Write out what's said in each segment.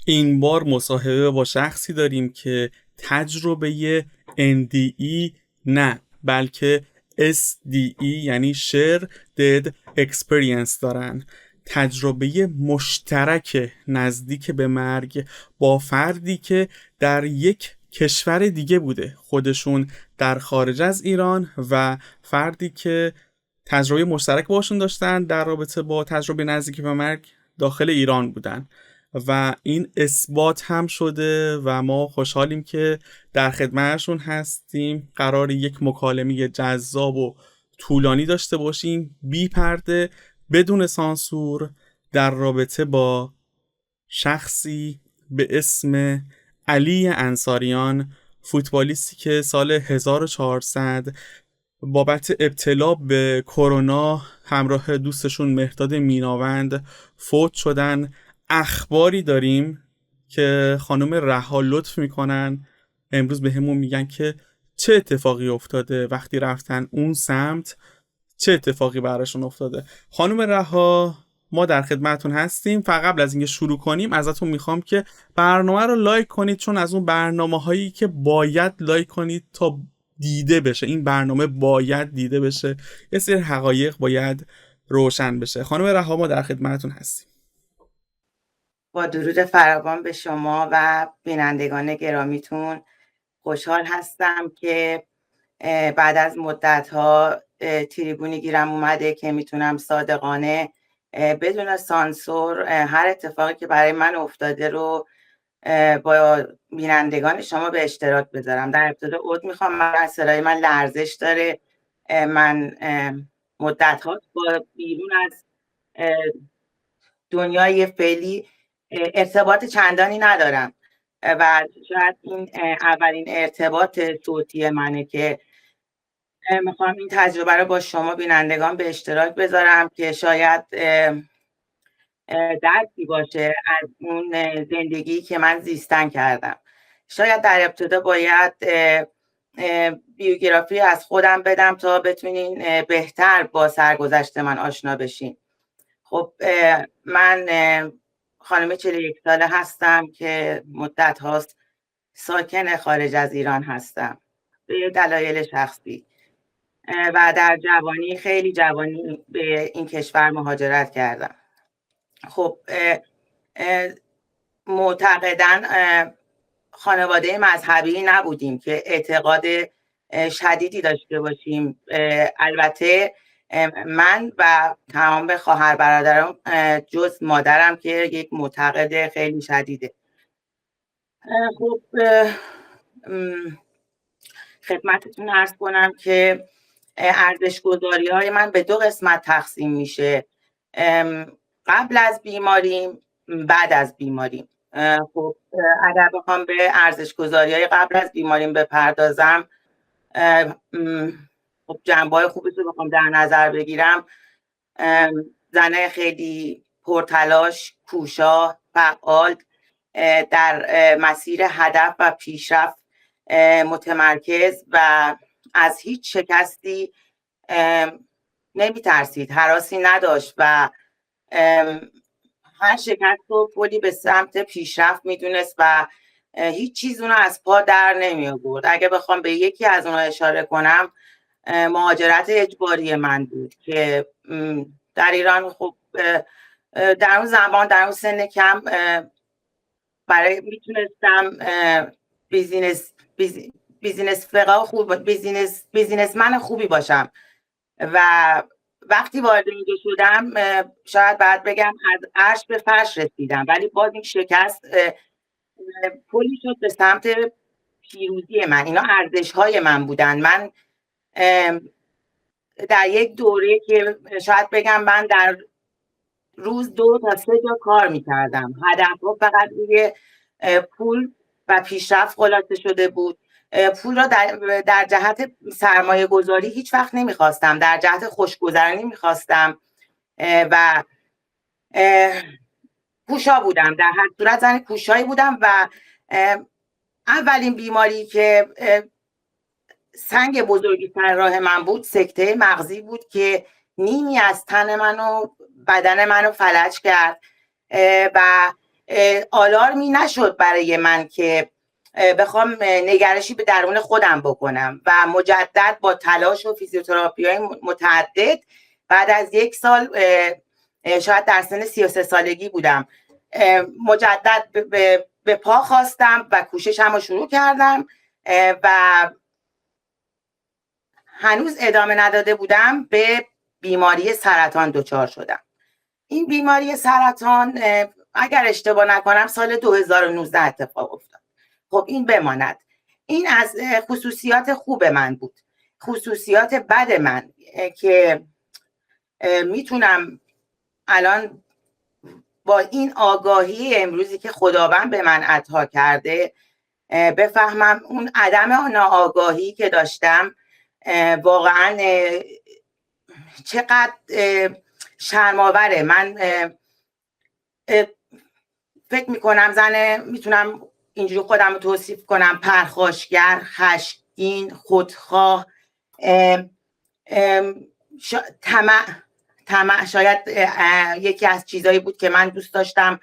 این بار مصاحبه با شخصی داریم که تجربه NDE نه بلکه SDE یعنی Shared Experience دارن، تجربه مشترک نزدیک به مرگ با فردی که در یک کشور دیگه بوده، خودشون در خارج از ایران و فردی که تجربه مشترک باشون داشتن در رابطه با تجربه نزدیک به مرگ داخل ایران بودن و این اثبات هم شده و ما خوشحالیم که در خدمتشون هستیم. قرار یک مکالمه جذاب و طولانی داشته باشیم بی پرده بدون سانسور در رابطه با شخصی به اسم علی انصاریان، فوتبالیستی که سال 1400 بابت ابتلا به کرونا همراه دوستشون مهداد میناوند فوت شدن. اخباری داریم که خانم رها لطف میکنن امروز به همون میگن که چه اتفاقی افتاده وقتی رفتن اون سمت، چه اتفاقی براشون افتاده. خانم رها، ما در خدمتون هستیم. فقط قبل از اینکه شروع کنیم ازتون میخوام که برنامه رو لایک کنید، چون از اون برنامه هایی که باید لایک کنید تا دیده بشه. این برنامه باید دیده بشه، یه سری حقایق باید روشن بشه. خانم رها، ما در خدمتون هستیم. با درود فراوان به شما و بینندگان گرامیتون، خوشحال هستم که بعد از مدت‌ها تریبونی گیرم اومده که میتونم صادقانه بدون سانسور هر اتفاقی که برای من افتاده رو با بینندگان شما به اشتراک بذارم. در ابتدا عذر میخوام، من صدای من لرزش داره. من مدت‌ها با بیرون از دنیای فعلی ارتباط چندانی ندارم و شاید این اولین ارتباط صوتی منه که میخوام این تجربه رو با شما بینندگان به اشتراک بذارم که شاید درسی باشه از اون زندگی که من زیستن کردم. شاید در ابتدا باید بیوگرافی از خودم بدم تا بتونین بهتر با سرگذشت من آشنا بشین. خب من خانم 41 ساله هستم که مدت هاست ساکن خارج از ایران هستم به دلایل شخصی و در جوانی، خیلی جوانی، به این کشور مهاجرت کردم. خب معتقداً خانواده مذهبی نبودیم که اعتقاد شدیدی داشته باشیم. البته من و تمام خواهر برادرم جز مادرم که یک معتقد خیلی شدیده. خب خدمتتون عرض کنم که ارزش‌گذاری های من به دو قسمت تقسیم میشه: قبل از بیماریم، بعد از بیماریم. خب اگر بخوام به ارزش‌گذاری های قبل از بیماریم بپردازم، خب جنبه‌های خوبش رو بخوام در نظر بگیرم، زنه خیلی پرتلاش، کوشا، فعال، در مسیر هدف و پیشرفت متمرکز و از هیچ شکستی نمی ترسید، هراسی نداشت و هر شکست رو پلی به سمت پیشرفت میدونست و هیچ چیز اونو از پا در نمی آورد. اگه بخوام به یکی از اونها اشاره کنم، مهاجرت اجباری من بود که در ایران خب در اون زمان، در اون سن کم، برای میتونستم بیزینس فقه خوب، بیزینسمن خوبی باشم و وقتی وارد اینجا شدم شاید بعد بگم از عرش به فرش رسیدم، ولی باز این شکست پلی شد به سمت پیروزی من. اینا ارزش های من بودن. من در یک دوره که شاید بگم من در روز 2 تا 3 جا کار میکردم، هدف ها فقط روی پول و پیشرفت خلاصه شده بود. پول را در جهت سرمایه گذاری هیچ وقت نمیخواستم، در جهت خوشگذرانی میخواستم و کوشا بودم، در هر صورت زن کوشایی بودم و اولین بیماری که سنگ بزرگی سر راه من بود سکته مغزی بود که نیمی از تن منو، بدن منو فلج کرد و آلارمی نشد برای من که بخوام نگرشی به درون خودم بکنم و مجدد با تلاش و فیزیوتراپی های متعدد بعد از 1 سال، شاید در سن 33 سالگی بودم، مجدد به پا خواستم و کوششم رو شروع کردم و هنوز ادامه نداده بودم به بیماری سرطان دچار شدم. این بیماری سرطان اگر اشتباه نکنم سال 2019 اتفاق افتاد. خب این بماند. این از خصوصیات خوب من بود. خصوصیات بد من که میتونم الان با این آگاهی امروزی که خداوند به من عطا کرده بفهمم اون عدم ناآگاهی که داشتم واقعا چقدر شرم‌آوره. من فکر میکنم میتونم اینجوری خودم رو توصیف کنم، پرخاشگر، خشمگین، خودخواه، طمع شاید یکی از چیزایی بود که من دوست داشتم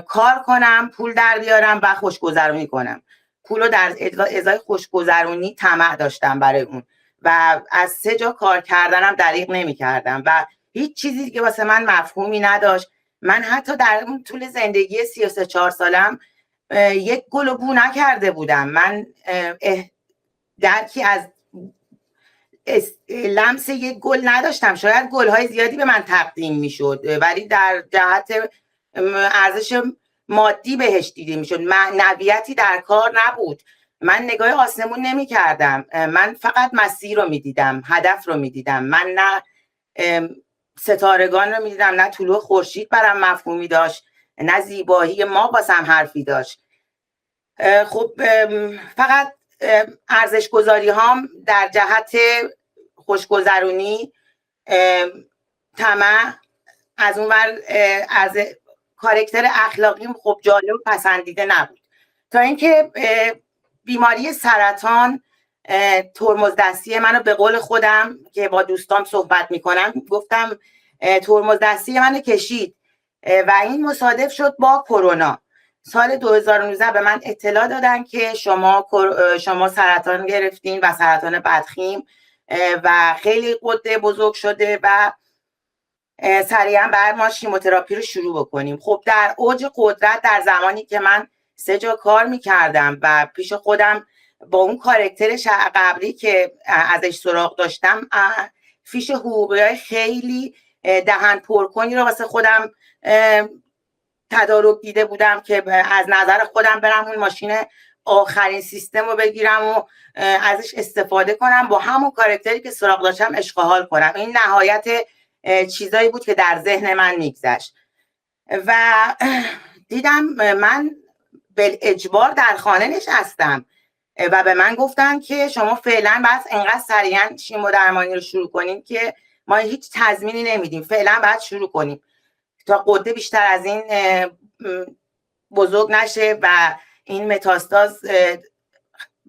کار کنم، پول در بیارم و خوشگذرونی کنم. پولو در ازای خوشگذرونی طمع داشتم برای اون و از 3 جا کار کردنم دریغ نمی کردم و هیچ چیزی که واسه من مفهومی نداشت. من حتی در اون طول زندگی 33-4 سالم یک گل بو نکرده بودم. من درکی از لمس یک گل نداشتم. شاید گل‌های زیادی به من تقدیم میشد ولی در جهت ارزش مادی بهش دیده میشد. معنویتی در کار نبود. من نگاه آسمون نمی کردم. من فقط مسیر رو میدیدم، هدف رو میدیدم. من نه ستارگان رو میدیدم، نه طلوع خورشید برام مفهومی داشت، نه زیبایی ما واسم حرفی داشت. خب فقط ارزش گذاری هام در جهت خوشگذرونی، طمع، از اون ور از کاراکتر اخلاقیم خب جالب و پسندیده نبود. تا اینکه بیماری سرطان ترمز دستی منو به قول خودم که با دوستام صحبت میکنم گفتم ترمز دستی منو کشید و این مصادف شد با کرونا. سال 2019 به من اطلاع دادن که شما سرطان گرفتین و سرطان بدخیم و خیلی غده بزرگ شده و سریعا بعد ما شیموتراپی رو شروع بکنیم. خب در اوج قدرت، در زمانی که من 3 جا کار میکردم و پیش خودم با اون کاراکتر قبلی که ازش سراغ داشتم فیش حقوقی خیلی دهن پرکنی رو واسه خودم تدارک دیده بودم که از نظر خودم برم اون ماشین آخرین سیستم رو بگیرم و ازش استفاده کنم، با همون کاراکتری که سراغ داشتم عشق و حال کنم. این نهایت چیزایی بود که در ذهن من میگذشت و دیدم من بالاجبار در خانه نشستم و به من گفتن که شما فعلا بس انقدر سریعا شیمودرمانی رو شروع کنیم که ما هیچ تضمینی نمیدیم، فعلا باید شروع کنیم تا قده بیشتر از این بزرگ نشه و این متاستاز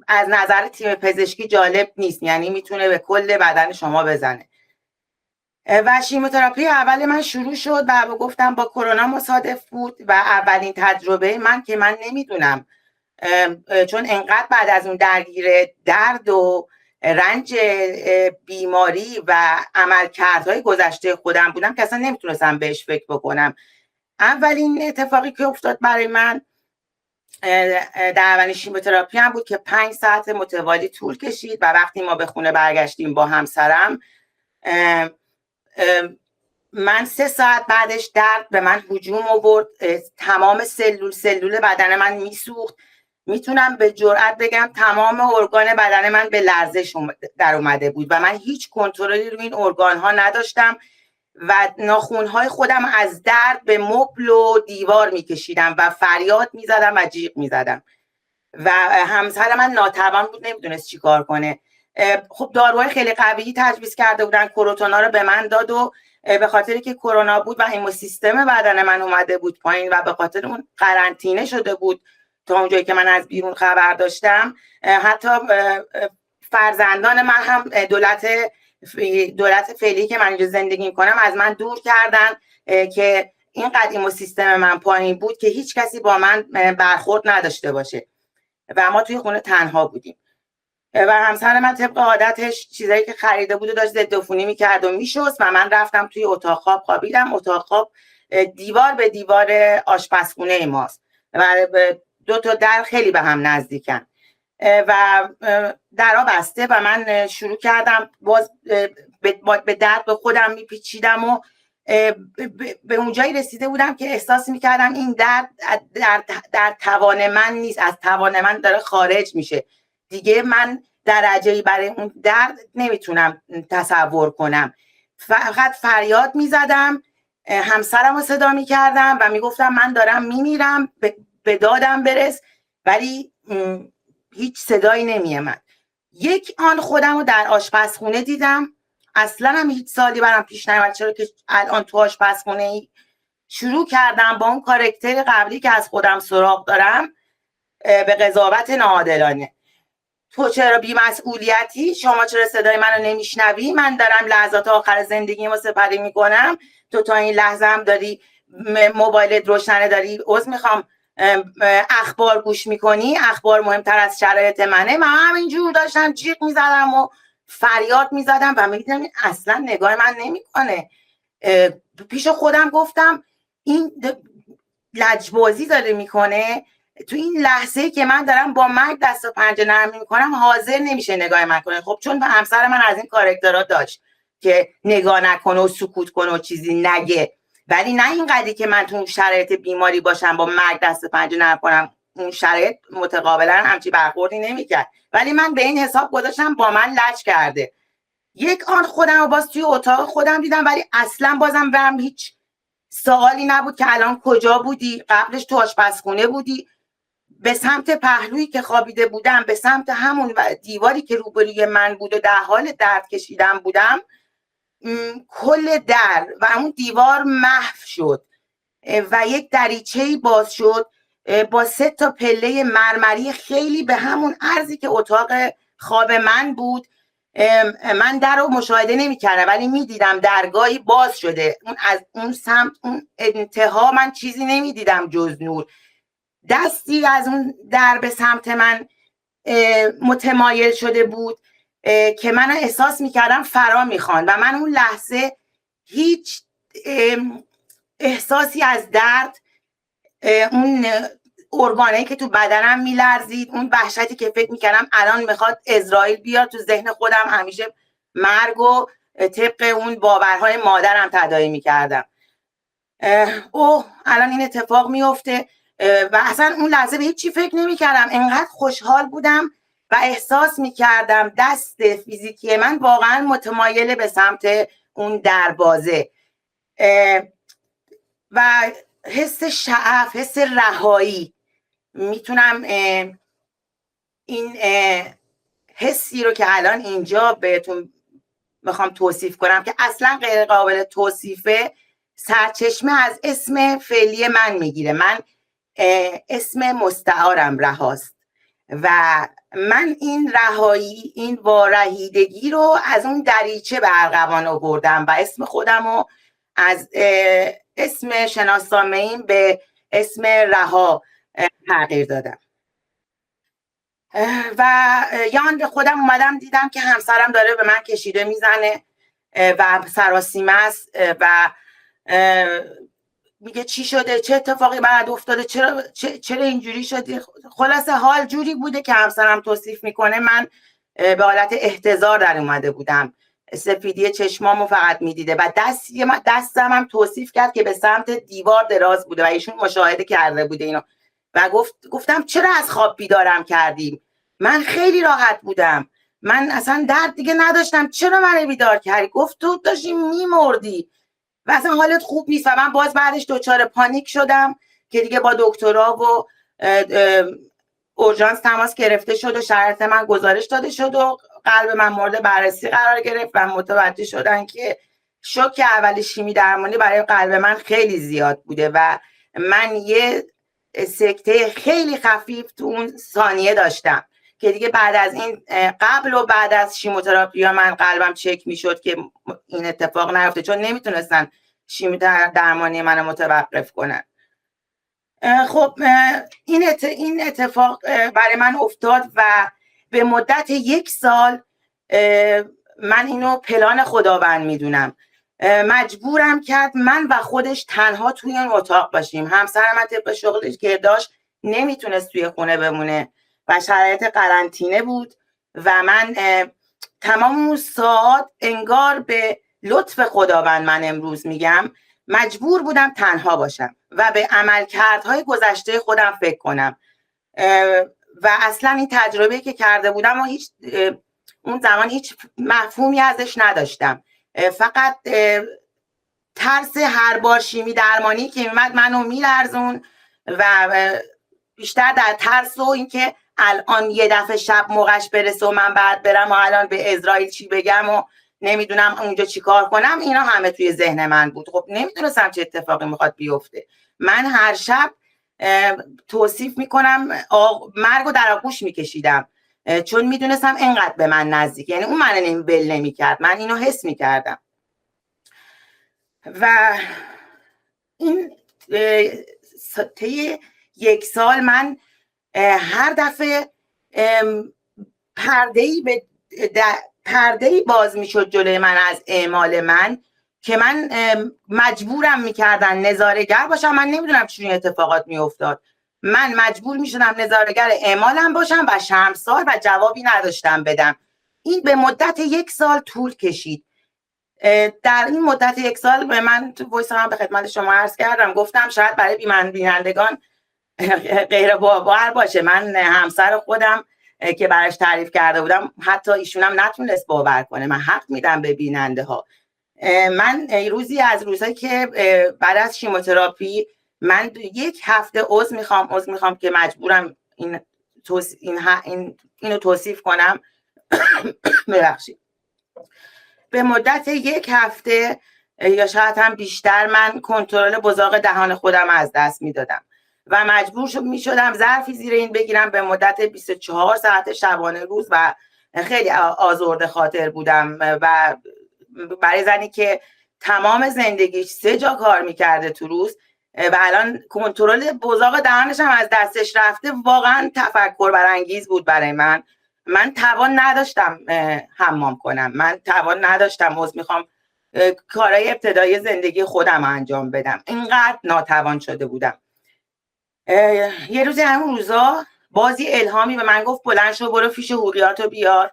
از نظر تیم پزشکی جالب نیست، یعنی میتونه به کل بدن شما بزنه. و شیموتراپی اول من شروع شد و گفتم با کرونا مصادف بود و اولین تجربه من که من نمیدونم، چون انقدر بعد از اون درگیر درد و رنج بیماری و عملکردهای گذشته خودم بودم که اصلا نمیتونستم بهش فکر بکنم. اولین اتفاقی که افتاد برای من در اولین شیموتراپی هم بود که 5 ساعت متوالی طول کشید و وقتی ما به خونه برگشتیم با همسرم من 3 ساعت بعدش درد به من هجوم آورد، تمام سلول بدن من میسوخت. میتونم به جرئت بگم تمام ارگان بدن من به لرزش در اومده بود و من هیچ کنترلی روی این ارگان ها نداشتم و ناخونهای خودم از درد به مبل و دیوار میکشیدم و فریاد میزدم و جیغ میزدم و همسر من ناتوان بود، نمیدونست چی کار کنه. خب داروهای خیلی قوی تجویز کرده بودن، کروتونا رو به من داد و به خاطری که کرونا بود و ایموسیستم بدن من اومده بود پایین و به خاطر اون قرنطینه شده بود تا اونجایی که من از بیرون خبر داشتم، حتی فرزندان من هم دولت فعلی که من اینجا زندگی میکنم از من دور کردن که اینقدر ایموسیستم من پایین بود که هیچ کسی با من برخورد نداشته باشه و ما توی خونه تنها بودیم و همسر من طبق عادتش چیزایی که خریده بود و داشت ضد عفونی میکرد و میشست و من رفتم توی اتاق خواب خوابیدم. اتاق خواب دیوار به دیوار آشپزخونه ماست و 2 تا در خیلی به هم نزدیکن و درا بسته و من شروع کردم باز به درد به خودم میپیچیدم و به اونجایی رسیده بودم که احساس میکردم این درد در توان من نیست، از توان من داره خارج میشه دیگه. من درجه‌ای برای اون درد نمیتونم تصور کنم. فقط فریاد میزدم، همسرم رو صدا میکردم و میگفتم من دارم میمیرم، به دادم برس، ولی هیچ صدایی نمی‌آمد. یک آن خودم رو در آشپزخونه دیدم، اصلا هم هیچ سالی برام پیش نیامد چرا که الان تو آشپزخونه شروع کردم با اون کاراکتر قبلی که از خودم سراغ دارم به قضاوت ناعادلانه. تو چرا بی‌مسئولیتی؟ شما چرا صدای منو نمیشنوی؟ من دارم لحظات آخر زندگیمو سپری میکنم، تو تا این لحظه هم داری موبایلت روشنه، داری عذر میخوام اخبار گوش میکنی، اخبار مهمتر از شرایط منه. من همینجور داشتم جیغ میزدم و فریاد میزدم و میدیدم اصلا نگاه من نمیکنه. پیش خودم گفتم این لجبازی داره میکنه، تو این لحظه که من دارم با مرگ دست و پنجه نرم میکنم حاضر نمیشه نگاه من کنه. خب چون همسر من از این کاراکترها داشت که نگاه نکنه و سکوت کنه و چیزی نگه، ولی نه اینقدری که من تو اون شرایط بیماری باشم با مرگ دست و پنجه نرم کنم. اون شرایط متقابلا همچی برخوردی نمیکرد، ولی من به این حساب گذاشتم با من لج کرده. یک آن خودم رو باز توی اتاق خودم دیدم، ولی اصلا بازم برم هیچ سوالی نبود که الان کجا بودی، قبلش تو آشپزخونه بودی. به سمت پهلویی که خوابیده بودم، به سمت همون دیواری که روبروی من بود و در حال درد کشیدن بودم، کل در و اون دیوار محو شد و یک دریچه‌ای باز شد با 3 تا پله مرمری خیلی به همون عرضی که اتاق خواب من بود. من در رو مشاهده نمی کردم ولی می دیدم درگاهی باز شده، اون از اون سمت اون انتها من چیزی نمی دیدم جز نور. دستی از اون در به سمت من متمایل شده بود که من احساس می کردم فرا می خوان و من اون لحظه هیچ احساسی از درد، اون ارگانایی که تو بدنم میلرزید، اون وحشتی که فکر میکردم الان میخواد اسرائیل بیاد تو ذهن خودم، همیشه مرگ و طبق اون باورهای مادرم تداعی میکردم. الان این اتفاق میفته و اصلا اون لحظه به هیچی فکر نمیکردم، انقدر خوشحال بودم و احساس میکردم دست فیزیکی من واقعا متمایل به سمت اون دروازه و حس شعف، حس رهایی. میتونم این حسی رو که الان اینجا بهتون میخوام توصیف کنم که اصلا غیر قابل توصیفه، سرچشمه از اسم فعلی من میگیره. من اسم مستعارم رهاست و من این رهایی، این وارهیدگی رو از اون دریچه به ارغوان آوردم و اسم خودم رو از اسم شناسنامه‌ایم به اسم رها تغییر دادم و یان به خودم اومدم دیدم که همسرم داره به من کشیده میزنه و سراسیمه است و میگه چی شده، چه اتفاقی برات افتاده، چرا اینجوری شدی. خلاصه حال جوری بوده که همسرم توصیف میکنه من به حالت احتضار در اومده بودم، سفیدی چشمامو فقط میدیده و دستم هم توصیف کرد که به سمت دیوار دراز بوده و ایشون مشاهده کرده بوده اینو و گفتم چرا از خواب بیدارم کردیم؟ من خیلی راحت بودم، من اصلا درد دیگه نداشتم، چرا منو بیدار کردی؟ گفت تو داشتی میمردی و اصلا حالت خوب نیست. و من باز بعدش دچار پانیک شدم که دیگه با دکترها و اورژانس تماس گرفته شد و شرایط من گزارش داده شد و قلب من مورد بررسی قرار گرفت و متوجه شدن که شوک اول شیمی درمانی برای قلب من خیلی زیاد بوده و من یه سکته خیلی خفیف تو اون ثانیه داشتم که دیگه بعد از این قبل و بعد از شیموتراپی من قلبم چک میشد که این اتفاق نیفته، چون نمیتونستن شیمی درمانی من متوقف کنن. خب این اتفاق برای من افتاد و به مدت 1 سال من اینو پلان خداوند میدونم، مجبورم کرد من و خودش تنها توی این اتاق باشیم. همسرم من طبق شغلش که داشت نمیتونست توی خونه بمونه و شرایط قرنطینه بود و من تمام اون ساعات انگار به لطف خداوند من امروز میگم مجبور بودم تنها باشم و به عملکردهای گذشته خودم فکر کنم و اصلا این تجربه که کرده بودم و اون زمان هیچ مفهومی ازش نداشتم. فقط ترس هر بار شیمی درمانی که میمد منو میلرزون و بیشتر در ترس و اینکه الان یه دفعه شب موقعش برسه و من بعد برم و الان به اسرائیل چی بگم و نمیدونم اونجا چی کار کنم، اینا همه توی ذهن من بود. خب نمیدونستم چه اتفاقی میخواد بیفته. من هر شب توصیف میکنم مرگو در آغوش میکشیدم چون میدونستم اینقدر به من نزدیک، یعنی اون منو ول نمیکرد، من اینو حس میکردم. و این طی 1 سال من هر دفعه پرده‌ای باز میشد جلوی من از اعمال من که من مجبورم میکردن نظاره‌گر باشم. من نمیدونم چجوری اتفاقات میافتاد، من مجبور میشدم نظاره‌گر اعمالم باشم و شرمسار و جوابی نداشتم بدم. این به مدت 1 سال طول کشید. در این مدت 1 سال به من تو وایس هم به خدمت شما عرض کردم، گفتم شاید برای بینندگان غیر باور باشه. من همسر خودم که براش تعریف کرده بودم حتی ایشونم نتونست باور کنه. من حق میدم به بیننده ها. من روزی از روزایی که بعد از شیموتراپی من 1 هفته عذر میخوام که مجبورم اینو توصیف کنم. ببخشید. به مدت 1 هفته یا شاید هم بیشتر من کنترل بزاق دهان خودم از دست میدادم و مجبور میشدم ظرفی زیر این بگیرم به مدت 24 ساعت شبانه روز و خیلی آزرده خاطر بودم. و برای زنی که تمام زندگیش 3 جا کار میکرده تو روز و الان کنترل بزاق دهانش هم از دستش رفته، واقعا تفکر برانگیز بود برای من. من توان نداشتم حمام کنم، من توان نداشتم میخوام کارهای ابتدایی زندگی خودم انجام بدم، اینقدر ناتوان شده بودم. یه روزی همون روزا بازی الهامی به من گفت بلند شو برو فیش حقوقیاتو بیار.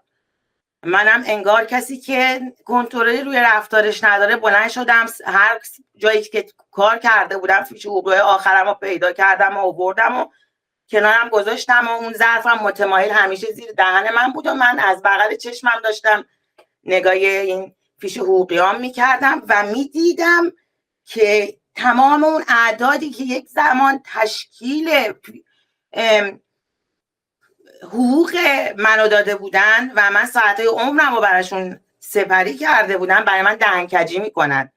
منم انگار کسی که کنترلی روی رفتارش نداره بلند شدم، هر جایی که کار کرده بودم فیش حقوقی آخرمو پیدا کردم و آوردم و کنارم گذاشتم و اون ظرفم متمایل همیشه زیر دهن من بود و من از بغل چشمم داشتم نگاه این فیش حقوقیام میکردم و میدیدم که تمام اون اعدادی که یک زمان تشکیل حقوق منو داده بودن و من ساعتهای عمرم رو براشون سپری کرده بودم، برای من دهنکجی میکنن،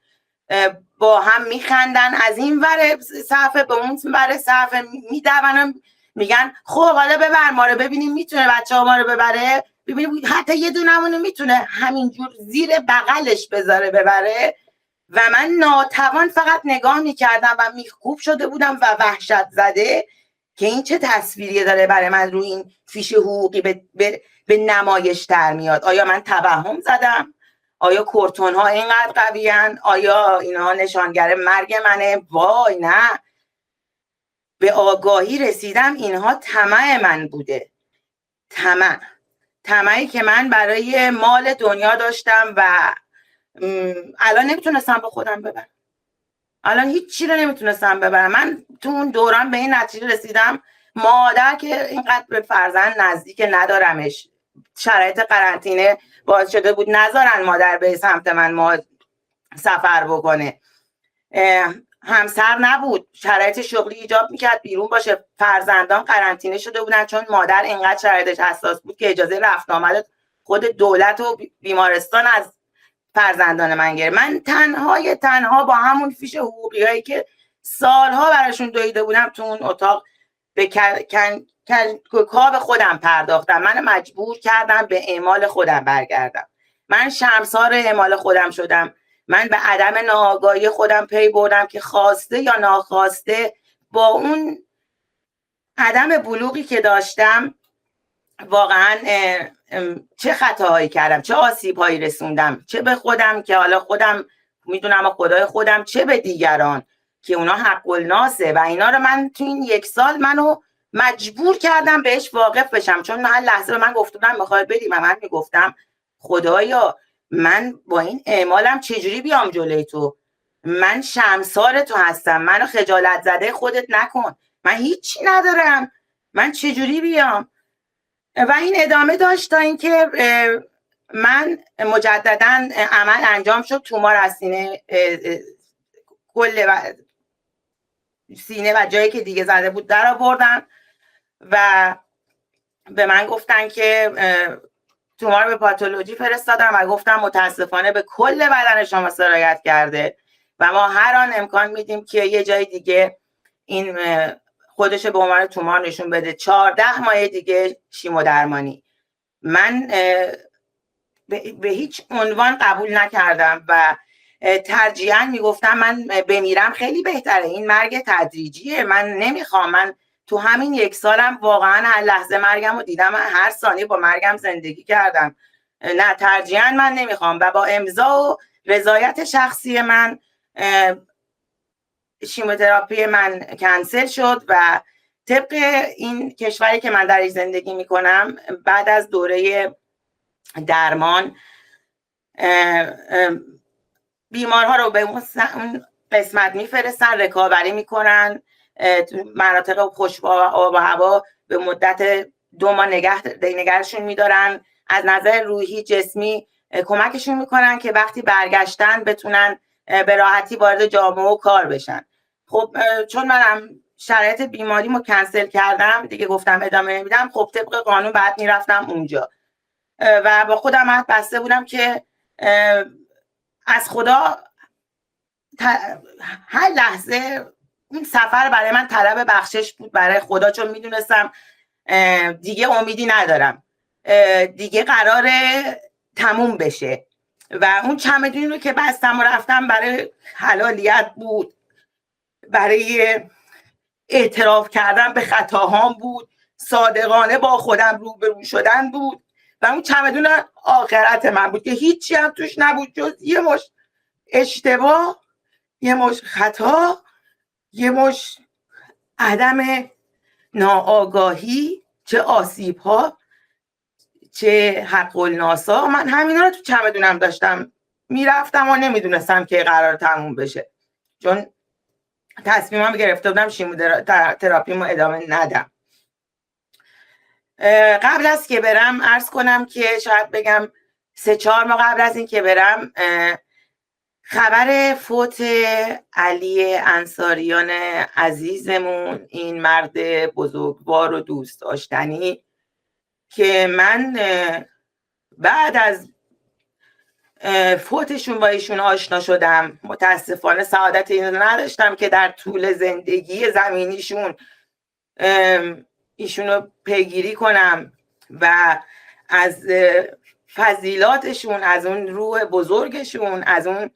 با هم میخندن، از این ور صفحه به اون ور صفحه میدونن، میگن خب حالا ببر ما رو ببینیم میتونه بچه ها ما رو ببره، ببینیم حتی یه دونمونو میتونه همینجور زیر بغلش بذاره ببره. و من ناتوان فقط نگاه میکردم و میخکوب شده بودم و وحشت زده که این چه تصویری داره برای من روی این فیش حقوقی به نمایش در میاد. آیا من توهم زدم؟ آیا کورتون ها اینقدر قویان؟ آیا اینها نشانگر مرگ منه؟ وای نه. به آگاهی رسیدم اینها طمع من بوده، طمعی که من برای مال دنیا داشتم و الان نمیتونستم به خودم ببرم، الان هیچ چی رو نمیتونستم ببرم. من تو اون دوران به این نتیجه رسیدم مادر که اینقدر به فرزند نزدیک ندارمش، شرایط قرنطینه باعث شده بود نذارن مادر به سمت من سفر بکنه، همسر نبود، شرایط شغلی ایجاب میکرد بیرون باشه، فرزندان قرنطینه شده بودن چون مادر اینقدر شرایطش حساس بود که اجازه رفت آمد خود دولت و بیمارستان از فرزندان من گرفت. من تنها با همون فیش حقوقی هایی که سالها براشون دویده بودم تو اون اتاق به کاب خودم پرداختم. من مجبور کردم به اعمال خودم برگردم، من شرمسار اعمال خودم شدم من به عدم ناآگاهی خودم پی بردم که خواسته یا ناخواسته با اون عدم بلوغی که داشتم واقعا چه خطاهایی کردم، چه آسیبهایی رسوندم، چه به خودم که حالا خودم میدونم و خدای خودم، چه به دیگران که اونا حق الناسه و اینا رو من تو این 1 سال منو مجبور کردم بهش واقف بشم. چون هر لحظه به من گفته بودن میخوای بریم و من میگفتم خدایا من با این اعمالم چجوری بیام جلوی تو؟ من شرمسار تو هستم، منو خجالت زده خودت نکن، من هیچی ندارم، من چجوری بیام؟ و این ادامه داشت تا اینکه من مجددا عمل انجام شد، تومار از سینه کل و سینه و جایی که دیگه زده بود در آوردن و به من گفتن که تومار به پاتولوژی فرستادم و گفتم متاسفانه به کل بدن شما سرایت کرده و ما هر آن امکان میدیم که یه جای دیگه این خودش به عنوان تومار نشون بده. 14 ماه دیگه شیمودرمانی. من به هیچ عنوان قبول نکردم و ترجیحاً میگفتم من بمیرم خیلی بهتره، این مرگ تدریجیه، من نمیخوام. من تو همین 1 سالم واقعا هر لحظه مرگم رو دیدم، من هر ثانیه با مرگم زندگی کردم. نه، ترجیحاً من نمیخوام و با امضا و رضایت شخصی من شیموتراپی من کنسل شد و طبق این کشوری که من درش زندگی میکنم بعد از دوره درمان بیمارها رو به اون قسمت میفرستن، رکاوری میکنن، مناطق خوش آب و هوا به مدت 2 ماه نگهشون میدارن، از نظر روحی جسمی کمکشون میکنن که وقتی برگشتن بتونن به راحتی وارد جامعه و کار بشن. خب چون منم شرایط بیماریمو کنسل کردم دیگه، گفتم ادامه نمیدم، خب طبق قانون بعد میرفتم اونجا و با خودم عهد بسته بودم که از خدا هر لحظه این سفر برای من طلب بخشش بود برای خدا، چون میدونستم دیگه امیدی ندارم، دیگه قراره تموم بشه و اون چمدونی رو که بستم و رفتم برای حلالیت بود، برای اعتراف کردن به خطاهام بود، صادقانه با خودم روبرو شدن بود و اون چمدون آخرت من بود که هیچی هم توش نبود جز یه مش اشتباه، یه مش خطا، یه مش عدم ناآگاهی، چه آسیب ها، چه حق الناسا. من همینا رو تو چمدونم داشتم میرفتم و نمیدونستم که قرار تموم بشه، چون تصمیمم گرفته بودم شیموتراپیمو ادامه ندم. قبل از که برم عرض کنم که شاید بگم 3-4 ماه قبل از این که برم خبر فوت علی انصاریان عزیزمون، این مرد بزرگوار و دوست داشتنی که من بعد از فوتشون با ایشون آشنا شدم، متاسفانه سعادت این نداشتم که در طول زندگی زمینیشون ایشونو پیگیری کنم و از فضیلاتشون، از اون روح بزرگشون، از اون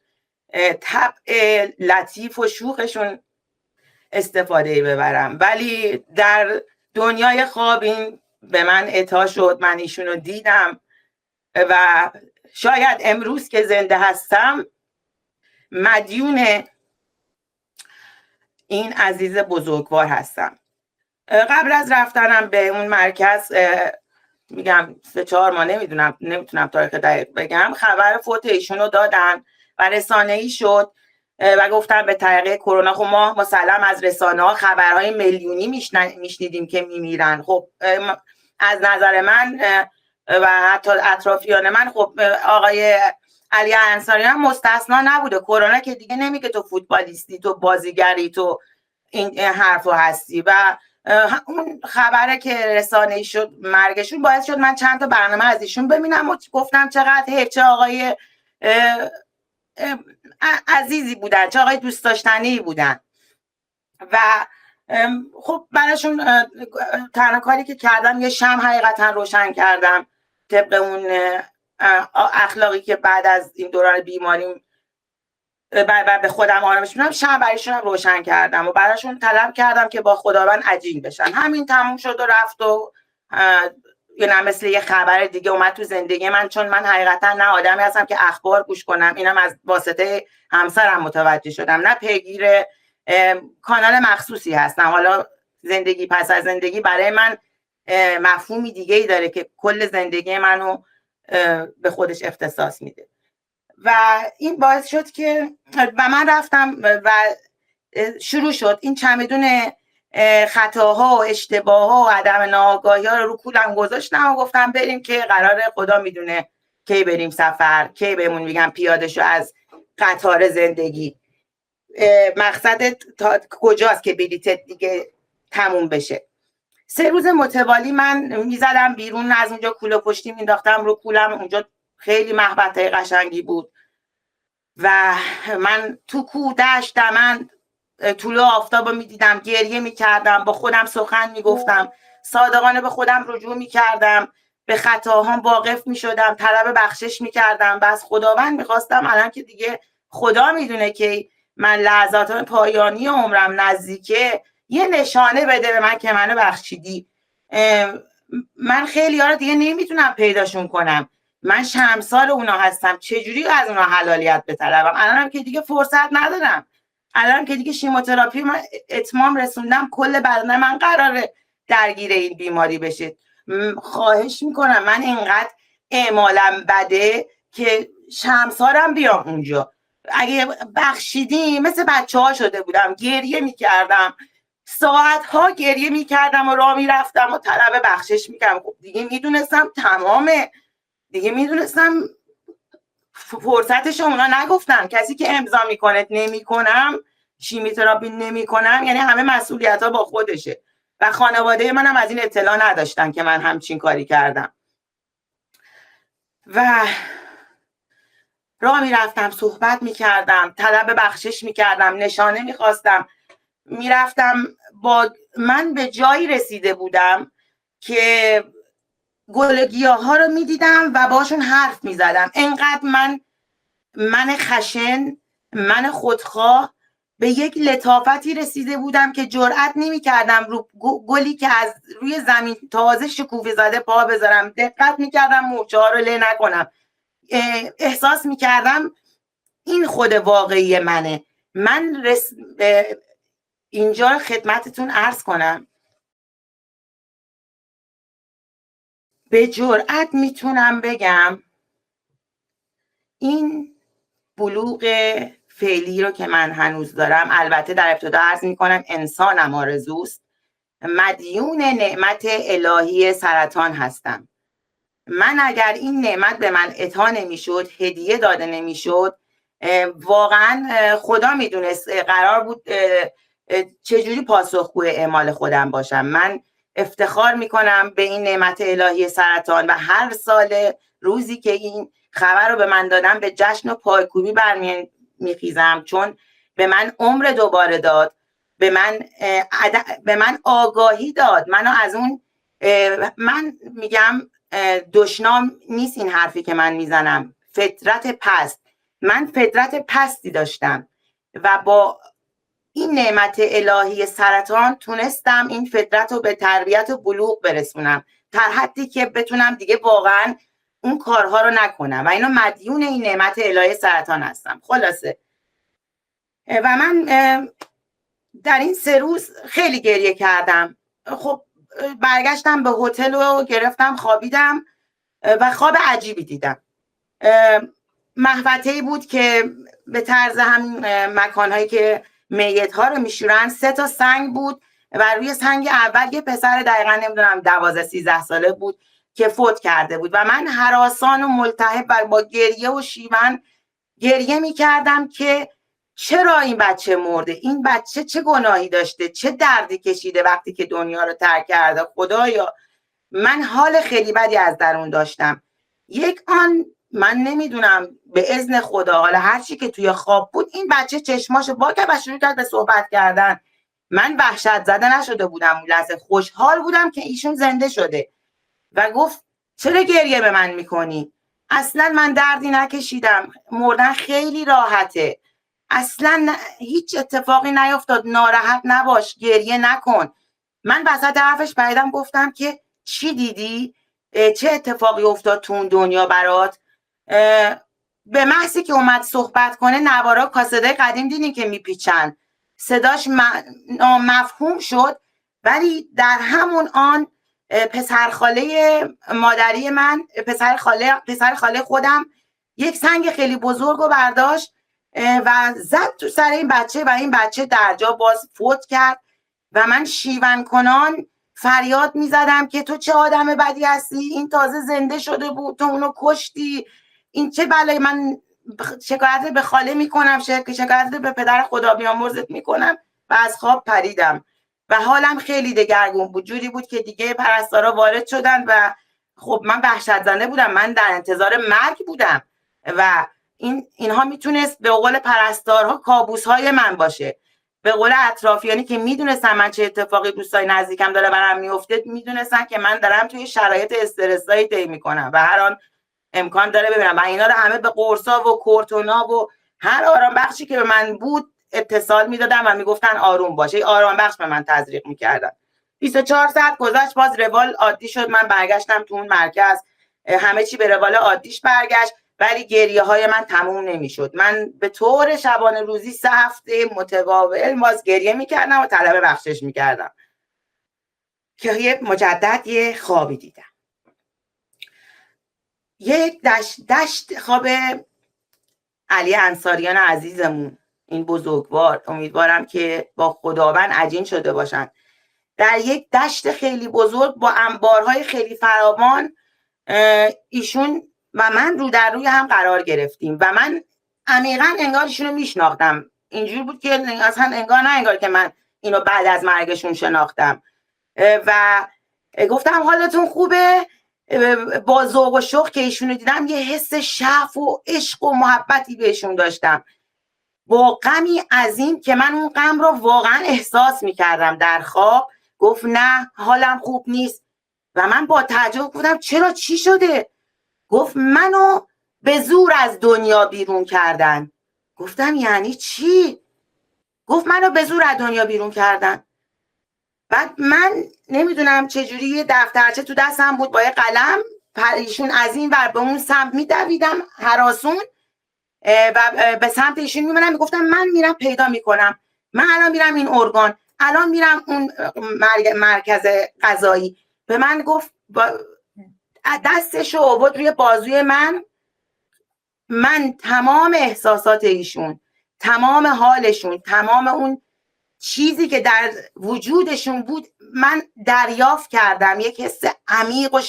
طبع لطیف و شوخشون استفاده ببرم. ولی در دنیای خواب این به من عطا شد، من ایشونو دیدم و شاید امروز که زنده هستم مدیون این عزیز بزرگوار هستم. قبل از رفتنم به اون مرکز، میگم 3-4 ماه، نمیتونم تاریخ دقیق بگم، خبر فوت ایشون رو دادن و رسانه‌ای شد و گفتن به طریق کرونا. خب ما مسلم از رسانه ها خبرهای میلیونی میشنیدیم که میمیرن. خب از نظر من و حتی اطرافیان من، خب آقای علی انصاریان مستثنا نبوده. کرونا که دیگه نمیگه تو فوتبالیستی، تو بازیگری، تو این حرفو هستی. و اون خبره که رسانه‌ای شد مرگشون باعث شد من چند تا برنامه از ایشون ببینم و گفتم چقدر حیف، چه آقای عزیزی بودن، چه آقای دوست داشتنی بودن. و خب براشون تنها کاری که کردم یه شمع حقیقتا روشن کردم طبق اون اخلاقی که بعد از این دوران بیماریم به خودم آرامش میدم، شب برایشون روشن کردم و براشون طلب کردم که با خداوند عجین بشن. همین تموم شد و رفت و یعنی مثل یه خبر دیگه اومد تو زندگی من، چون من حقیقتا نه آدمی هستم که اخبار گوش کنم، اینم از واسطه همسرم متوجه شدم، نه پیگیر کانال مخصوصی هستم. حالا زندگی پس از زندگی برای من مفهومی دیگه ای داره که کل زندگی منو به خودش اختصاص میده و این باعث شد که و من رفتم و شروع شد این چمدون خطاها و اشتباهها و عدم ناآگاهی ها رو کولم گذاشتم و گفتم بریم که قراره خدا میدونه کی بریم سفر، کی بهمون میگم پیاده شو از قطار زندگی، مقصدت تا کجاست که بلیتت دیگه تموم بشه. 3 روز متوالی من میزدم بیرون، از اونجا کوله پشتی مینداختم رو کولم، اونجا خیلی محبتای قشنگی بود و من تو کوه دشت دمن طلوع آفتاب رو میدیدم، گریه میکردم، با خودم سخن میگفتم، صادقانه به خودم رجوع میکردم، به خطاهام واقف میشدم، طلب بخشش میکردم و از خداوند میخواستم الان که دیگه خدا میدونه که من لحظات پایانی عمرم نزدیکه یه نشانه بده به من که منو بخشیدی. من خیلی ها رو دیگه نمیتونم پیداشون کنم، من شرمسار اونا هستم، چجوری از اونا حلالیت بطلبم؟ الانم که دیگه فرصت ندارم، الان که دیگه شیموتراپی من اتمام رسوندم، کل بدن من قراره درگیر این بیماری بشه. خواهش میکنم، من اینقدر اعمالم بده که شرمسارم بیام اونجا. اگه بخشیدی مثل بچه ها شده بودم، گریه میکردم، ساعتها گریه میکردم و راه میرفتم و طلب بخشش میکردم. خب دیگه میدونستم تمامه، دیگه میدونستم فرصتش اونا نگفتن، کسی که امضا میکنه نمیکنم، شیمیوتراپی نمیکنم، یعنی همه مسئولیت ها با خودشه و خانواده منم از این اطلاع نداشتن که من همچین کاری کردم و راه میرفتم، صحبت میکردم، طلب بخشش میکردم، نشانه میخواستم، میرفتم. با من به جایی رسیده بودم که گل گیاها رو میدیدم و باشون حرف میزدم. انقدر من خشن، من خودخواه به یک لطافتی رسیده بودم که جرئت نمی‌کردم رو گلی که از روی زمین تازه شکوفه زده پا بذارم، دقت می‌کردم مورچه ها رو له نکنم، احساس می‌کردم این خود واقعی منه. من اینجا خدمتتون عرض کنم، به جرئت میتونم بگم این بلوغ فعلی رو که من هنوز دارم، البته در ابتدا عرض میکنم انسانم آرزوست، مدیون نعمت الهی سرطان هستم. من اگر این نعمت به من عطا نمیشد، هدیه داده نمیشد، واقعا خدا میدونست قرار بود چجوری پاسخگوی اعمال خودم باشم. من افتخار میکنم به این نعمت الهی سرطان و هر سال روزی که این خبر رو به من دادم به جشن و پایکوبی برمیخیزم، چون به من عمر دوباره داد، به من آگاهی داد، منو از اون من میگم دشنام نیست این حرفی که من میزنم، فطرت پست، من فطرت پستی داشتم و با این نعمت الهی سرطان تونستم این فطرت رو به تربیت و بلوغ برسونم، تا حدی که بتونم دیگه واقعا اون کارها رو نکنم و اینو مدیون این نعمت الهی سرطان هستم. خلاصه و من در این 3 روز خیلی گریه کردم. خب برگشتم به هتل و گرفتم خوابیدم و خواب عجیبی دیدم. محوطه‌ای بود که به طرز همین مکانهایی که میت ها رو میشورن، 3 تا سنگ بود و روی سنگ اول یه پسر دقیقا نمیدونم 12-13 ساله بود که فوت کرده بود و من هراسان و ملتهب و با گریه و شیون گریه میکردم که چرا این بچه مرده، این بچه چه گناهی داشته، چه دردی کشیده وقتی که دنیا رو ترک کرده. خدایا من حال خیلی بدی از درون داشتم. یک آن من نمیدونم به اذن خدا، حالا هر چی که توی خواب بود، این بچه چشماشو وا کرد و شروع کرد به صحبت کردن. من وحشت زده نشده بودم اون لحظه، خوشحال بودم که ایشون زنده شده و گفت چرا گریه به من میکنی؟ اصلا من دردی نکشیدم، مردن خیلی راحته. اصلا هیچ اتفاقی نیفتاد، ناراحت نباش، گریه نکن. من وسط حرفش پریدم گفتم که چی دیدی؟ چه اتفاقی افتاد تو اون دنیا برات؟ به محضی که اومد صحبت کنه نوارا کاسدای قدیم دیدین که میپیچن، صداش مفهوم شد. ولی در همون آن پسرخاله مادری من، پسر خاله خودم یک سنگ خیلی بزرگ رو برداشت و زد تو سر این بچه و این بچه در جا باز فوت کرد و من شیون کنان فریاد میزدم که تو چه آدم بدی هستی، این تازه زنده شده بود، تو اونو کشتی، این چه بلایی. من شکایت به خاله میکنم، شکایت به پدر خدا بیامرزت میکنم و از خواب پریدم و حالم خیلی دگرگون بود. جوری بود که دیگه پرستارا وارد شدن و خب من وحشت زده بودم، من در انتظار مرگ بودم و اینها میتونست به قول پرستارها کابوس‌های من باشه. به قول اطرافیانی که میدونستن من چه اتفاقی دوستای نزدیکم داره برام میفته، میدونستن که من دارم توی شرایط استرسایی طی میکنم و هر آن امکان داره ببینم. و اینا رو همه به قرصا و کورتونا و هر آرام بخشی که به من بود اتصال میدادم و میگفتن آروم باشه، آرام بخش به من تزریق میکردن. 24 ساعت گذشت، باز روال عادی شد، من برگشتم تو اون مرکز، همه چی به روال عادیش برگشت، ولی گریه های من تموم نمیشد. من به طور شبانه روزی 3 هفته متواصل باز گریه میکردم و طلب بخشش میکردم که یه مجدد یه خوابی دیدم، یک دشت خواب علی انصاریان عزیزمون، این بزرگوار، امیدوارم که با خداوند عجین شده باشن، در یک دشت خیلی بزرگ با انبارهای خیلی فراوان ایشون و من رو در روی هم قرار گرفتیم و من عمیقا انگار ایشونو میشناختم. اینجور بود که اصلا انگار که من اینو بعد از مرگشون شناختم و گفتم حالتون خوبه؟ با ذوق و شوق که ایشونو دیدم یه حس شعف و عشق و محبتی بهشون داشتم، با غمی عظیم که من اون غم رو واقعا احساس میکردم در خواب. گفت نه حالم خوب نیست و من با تعجب بودم چرا، چی شده؟ گفت منو به زور از دنیا بیرون کردن. گفتم یعنی چی؟ گفت منو به زور از دنیا بیرون کردن. بعد من نمیدونم چجوری یه دفترچه تو دستم بود با یه قلم، ایشون از این ور به اون سمت میدویدم هراسون و به سمت ایشون میمونم، میگفتم من میرم پیدا میکنم، من الان میرم این ارگان، الان میرم اون مرکز قضایی. به من گفت دستشو آورد روی بازوی من تمام احساسات ایشون، تمام حالشون، تمام اون چیزی که در وجودشون بود من دریافت کردم. یک حس عمیق و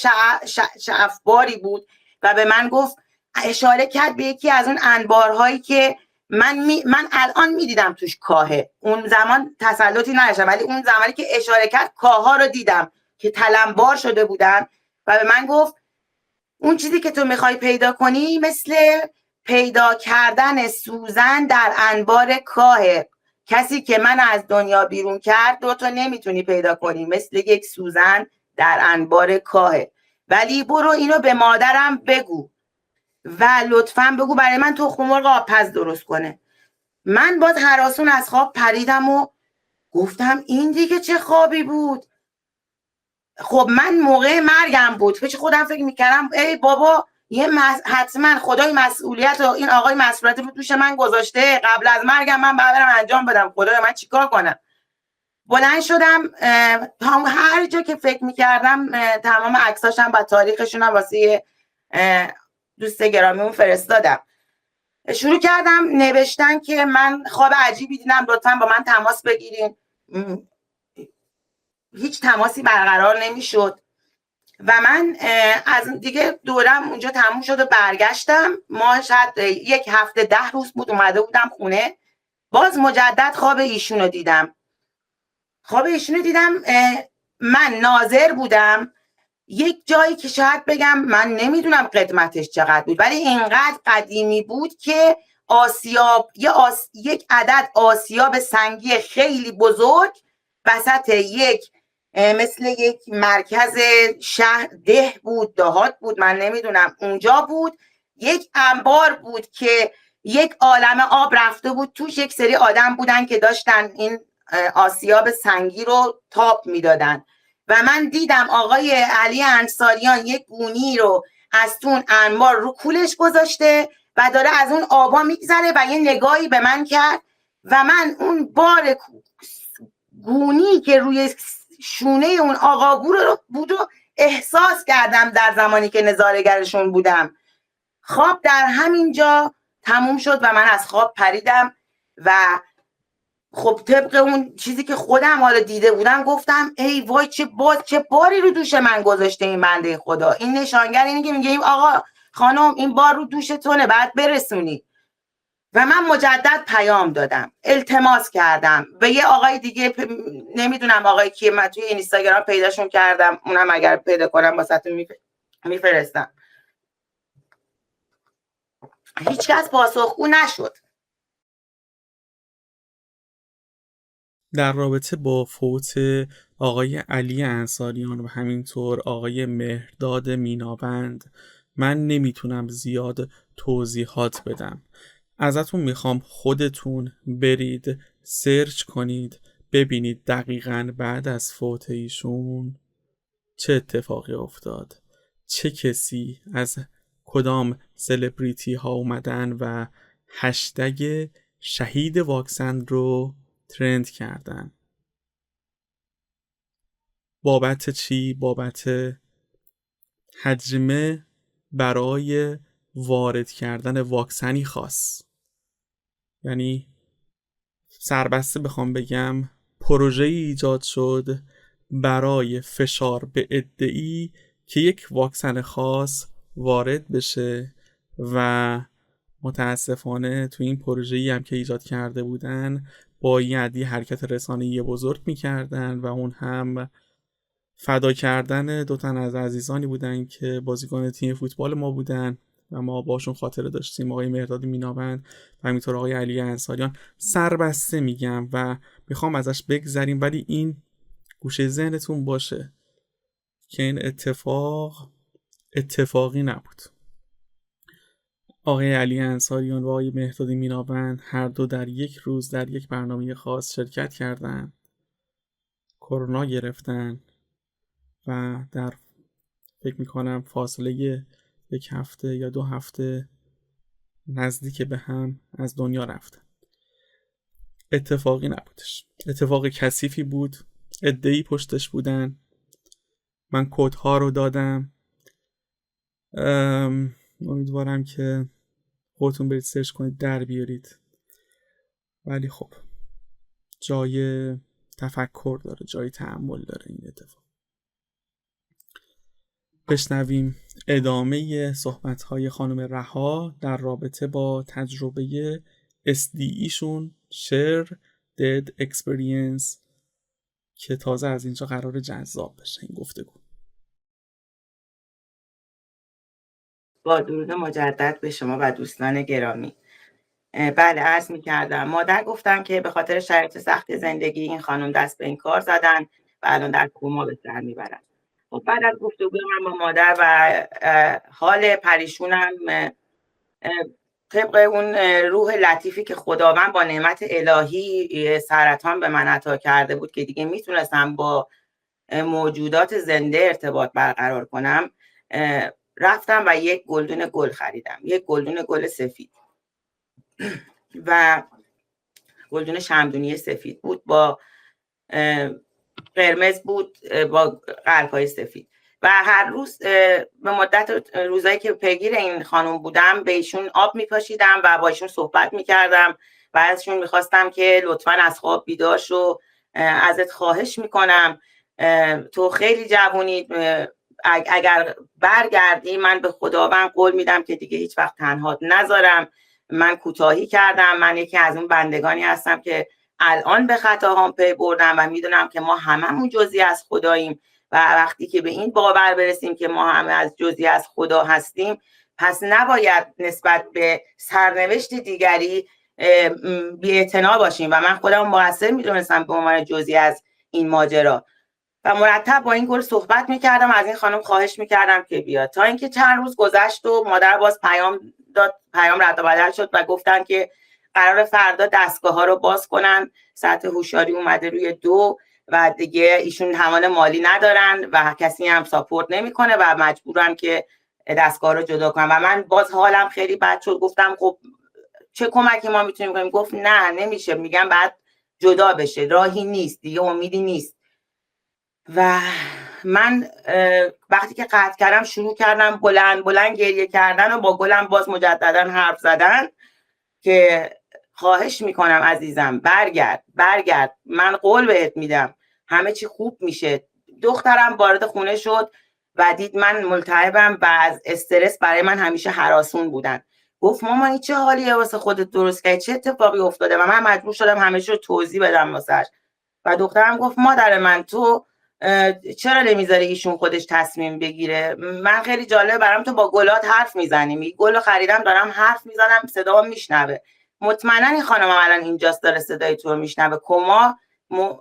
شعفباری بود و به من گفت، اشاره کرد به یکی از اون انبارهایی که من الان میدیدم توش کاهه، اون زمان تسلطی نداشتم ولی اون زمانی که اشاره کرد کاها رو دیدم که تلمبار شده بودن و به من گفت اون چیزی که تو میخوای پیدا کنی مثل پیدا کردن سوزن در انبار کاهه. کسی که من از دنیا بیرون کرد تو نمیتونی پیدا کنی، مثل یک سوزن در انبار کاهه. ولی برو اینو به مادرم بگو و لطفاً بگو برای من تخم مرغ آبپز درست کنه. من باز هراسون از خواب پریدم و گفتم این دیگه چه خوابی بود؟ خب من موقع مرگم بود، پیش خودم فکر میکردم ای بابا حتما خدای مسئولیت و این آقای مسئولیت رو دوش من گذاشته، قبل از مرگم من برم انجام بدم، خدای من چیکار کنم؟ بلند شدم، هر جا که فکر میکردم تمام عکساشم با تاریخشون هم واسه دوست گرامیمون فرستادم. شروع کردم نوشتن که من خواب عجیبی دیدم، لطفاً با من تماس بگیرین. هیچ تماسی برقرار نمیشد و من از دیگه دورم اونجا تموم شد و برگشتم. ما شاید 1 هفته 10 روز بود اومده بودم خونه، باز مجدد خواب ایشونو دیدم. من ناظر بودم یک جایی که شاید بگم من نمیدونم قدمتش چقدر بود ولی اینقدر قدیمی بود که یک عدد آسیاب سنگی خیلی بزرگ وسط یک مثل یک مرکز شهر، دهات بود من نمیدونم، اونجا بود. یک انبار بود که یک عالمه آب رفته بود توش، یک سری آدم بودن که داشتن این آسیاب سنگی رو تاب میدادن و من دیدم آقای علی انصاریان یک گونی رو از تون انبار رو کولش گذاشته و داره از اون آبا میگذره و یه نگاهی به من کرد و من اون بار گونی که روی شونه اون آقا بود رو احساس کردم در زمانی که نظاره‌گرشون بودم. خواب در همین جا تموم شد و من از خواب پریدم و خب طبق اون چیزی که خودم حالا دیده بودم گفتم ای وای چه باری رو دوش من گذاشته این بنده خدا. این نشانگر اینه که میگه آقا خانم این بار رو دوشتونه بعد برسونی. و من مجدد پیام دادم، التماس کردم به یه آقای دیگه نمیدونم آقای کیه، من توی اینستاگرام پیداشون کردم، اونم اگر پیدا کنم واسهتون میفرستم. هیچ کس پاسخگو نشد. در رابطه با فوت آقای علی انصاریان و همینطور آقای مهرداد مینابند من نمیتونم زیاد توضیحات بدم. ازتون میخوام خودتون برید سرچ کنید ببینید دقیقاً بعد از فوت ایشون چه اتفاقی افتاد، چه کسی از کدام سلبریتی ها اومدن و هشتگ شهید واکسن رو ترند کردن. بابت چی؟ بابت حجمه برای وارد کردن واکسنی خاص. یعنی سربسته بخوام بگم پروژه‌ای ایجاد شد برای فشار به عده‌ای که یک واکسن خاص وارد بشه و متاسفانه تو این پروژه‌ای هم که ایجاد کرده بودن باید یه حرکت رسانه‌ای بزرگ می‌کردن و اون هم فدا کردن دو تن از عزیزانی بودن که بازیکن تیم فوتبال ما بودن و ما باشون خاطره داشتیم، آقای مهرداد مینابند و همینطور آقای علی انصاریان. سربسته میگم و میخوام ازش بگذریم، ولی این گوشه ذهنتون باشه که این اتفاقی نبود. آقای علی انصاریان و آقای مهرداد مینابند هر دو در یک روز در یک برنامه خاص شرکت کردن، کرونا گرفتن و در فکر میکنم فاصله یک هفته یا 2 هفته نزدیک به هم از دنیا رفتن. اتفاقی نبودش، اتفاق کثیفی بود، عده‌ای پشتش بودن. من کدها رو دادم، امیدوارم که خودتون برید سرچ کنید در بیارید. ولی خب جای تفکر داره، جای تأمل داره این اتفاق. بشنویم ادامه صحبت‌های خانم رها در رابطه با تجربه SDE شون Share Dead Experience که تازه از اینجا قرار جذاب بشه این گفتگو. با درود مجدد به شما و دوستان گرامی. بله عرض می‌کردم مادر گفتم که به خاطر شرایط سخت زندگی این خانم دست به این کار زدن و الان در کوما به سر میبرن. خب بعد از گفتگوی من با مادر و حال پریشونم طبق اون روح لطیفی که خداوند با نعمت الهی سرطان به من عطا کرده بود که دیگه میتونستم با موجودات زنده ارتباط برقرار کنم، رفتم و یک گلدون گل خریدم، یک گلدون گل سفید و گلدون شمدونی سفید بود با قرمز بود با قلب‌های سفید و هر روز به مدت روزایی که پیگیر این خانم بودم به ایشون آب میپاشیدم و با ایشون صحبت میکردم و ازشون میخواستم که لطفاً از خواب بیدار شو، ازت خواهش میکنم تو خیلی جوونی، اگر برگردی من به خداوند قول میدم که دیگه هیچ وقت تنهات نذارم. من کوتاهی کردم، من یکی از اون بندگانی هستم که الان به خطاهام پی بردم و میدونم که ما هممون جزئی از خداییم و وقتی که به این باور برسیم که ما همه از جزئی از خدا هستیم پس نباید نسبت به سرنوشت دیگری بی‌اعتنا باشیم و من خودم مقصر میدونستم به عنوان جزئی از این ماجرا و مرتب با این گل صحبت میکردم، از این خانم خواهش میکردم که بیاد، تا اینکه چند روز گذشت و مادر باز پیام داد، پیام رد و بدل شد و گفتن که قرار فردا دستگاه ها رو باز کنن، سطح هوشیاری اومده روی 2 و دیگه ایشون توان مالی ندارن و کسی هم ساپورت نمیکنه و مجبورن که دستگاه رو جدا کنن. و من باز حالم خیلی بد شد، گفتم خب چه کمکی ما میتونیم کنیم؟ گفت نه نمیشه، میگم بعد جدا بشه، راهی نیست دیگه، امیدی نیست. و من وقتی که قطع کردم شروع کردم بلند بلند گریه کردن و با گلم باز مجددا حرف زدن که خواهش میکنم عزیزم برگرد، من قول بهت میدم همه چی خوب میشه. دخترم وارد خونه شد و دید من ملتهبم و از استرس برای من همیشه هراسون بودن. گفت مامان این چه حالیه واسه خودت درست کردی، چه اتفاقی افتاده؟ و من مجبور شدم همه چی رو توضیح بدم واسش. و دخترم گفت مادر من تو چرا نمیذاری ایشون خودش تصمیم بگیره؟ من خیلی جالب برام تو با گلات حرف میزنی، گل خریدم دارم حرف میزنم صدام میشنوه. مطمئنا این خانم الان اینجاست داره صدای تو رو میشنوه. کما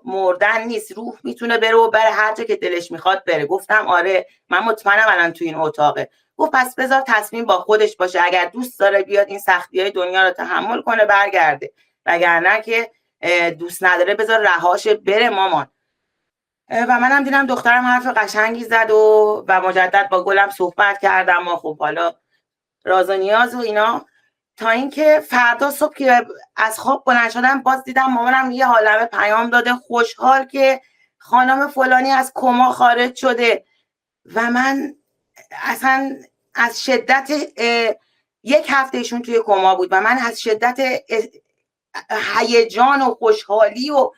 مردن نیست، روح میتونه بره هر جا که دلش میخواد بره. گفتم آره من مطمئنم الان تو این اتاقه. گفت پس بذار تصمیم با خودش باشه، اگر دوست داره بیاد این سختی‌های دنیا رو تحمل کنه برگرده، وگرنه که دوست نداره بذار رهاش بره مامان. و منم دیدم دخترم حرف قشنگی زد و مجدد با گلم صحبت کردم و خب حالا راز و نیاز و اینا، تا اینکه فردا صبح که از خواب بلند شدم باز دیدم مامانم یه عالمه پیام داده خوشحال که خانم فلانی از کما خارج شده. و من اصلا از شدت 1 هفته ایشون توی کما بود و من از شدت هیجان و خوشحالی و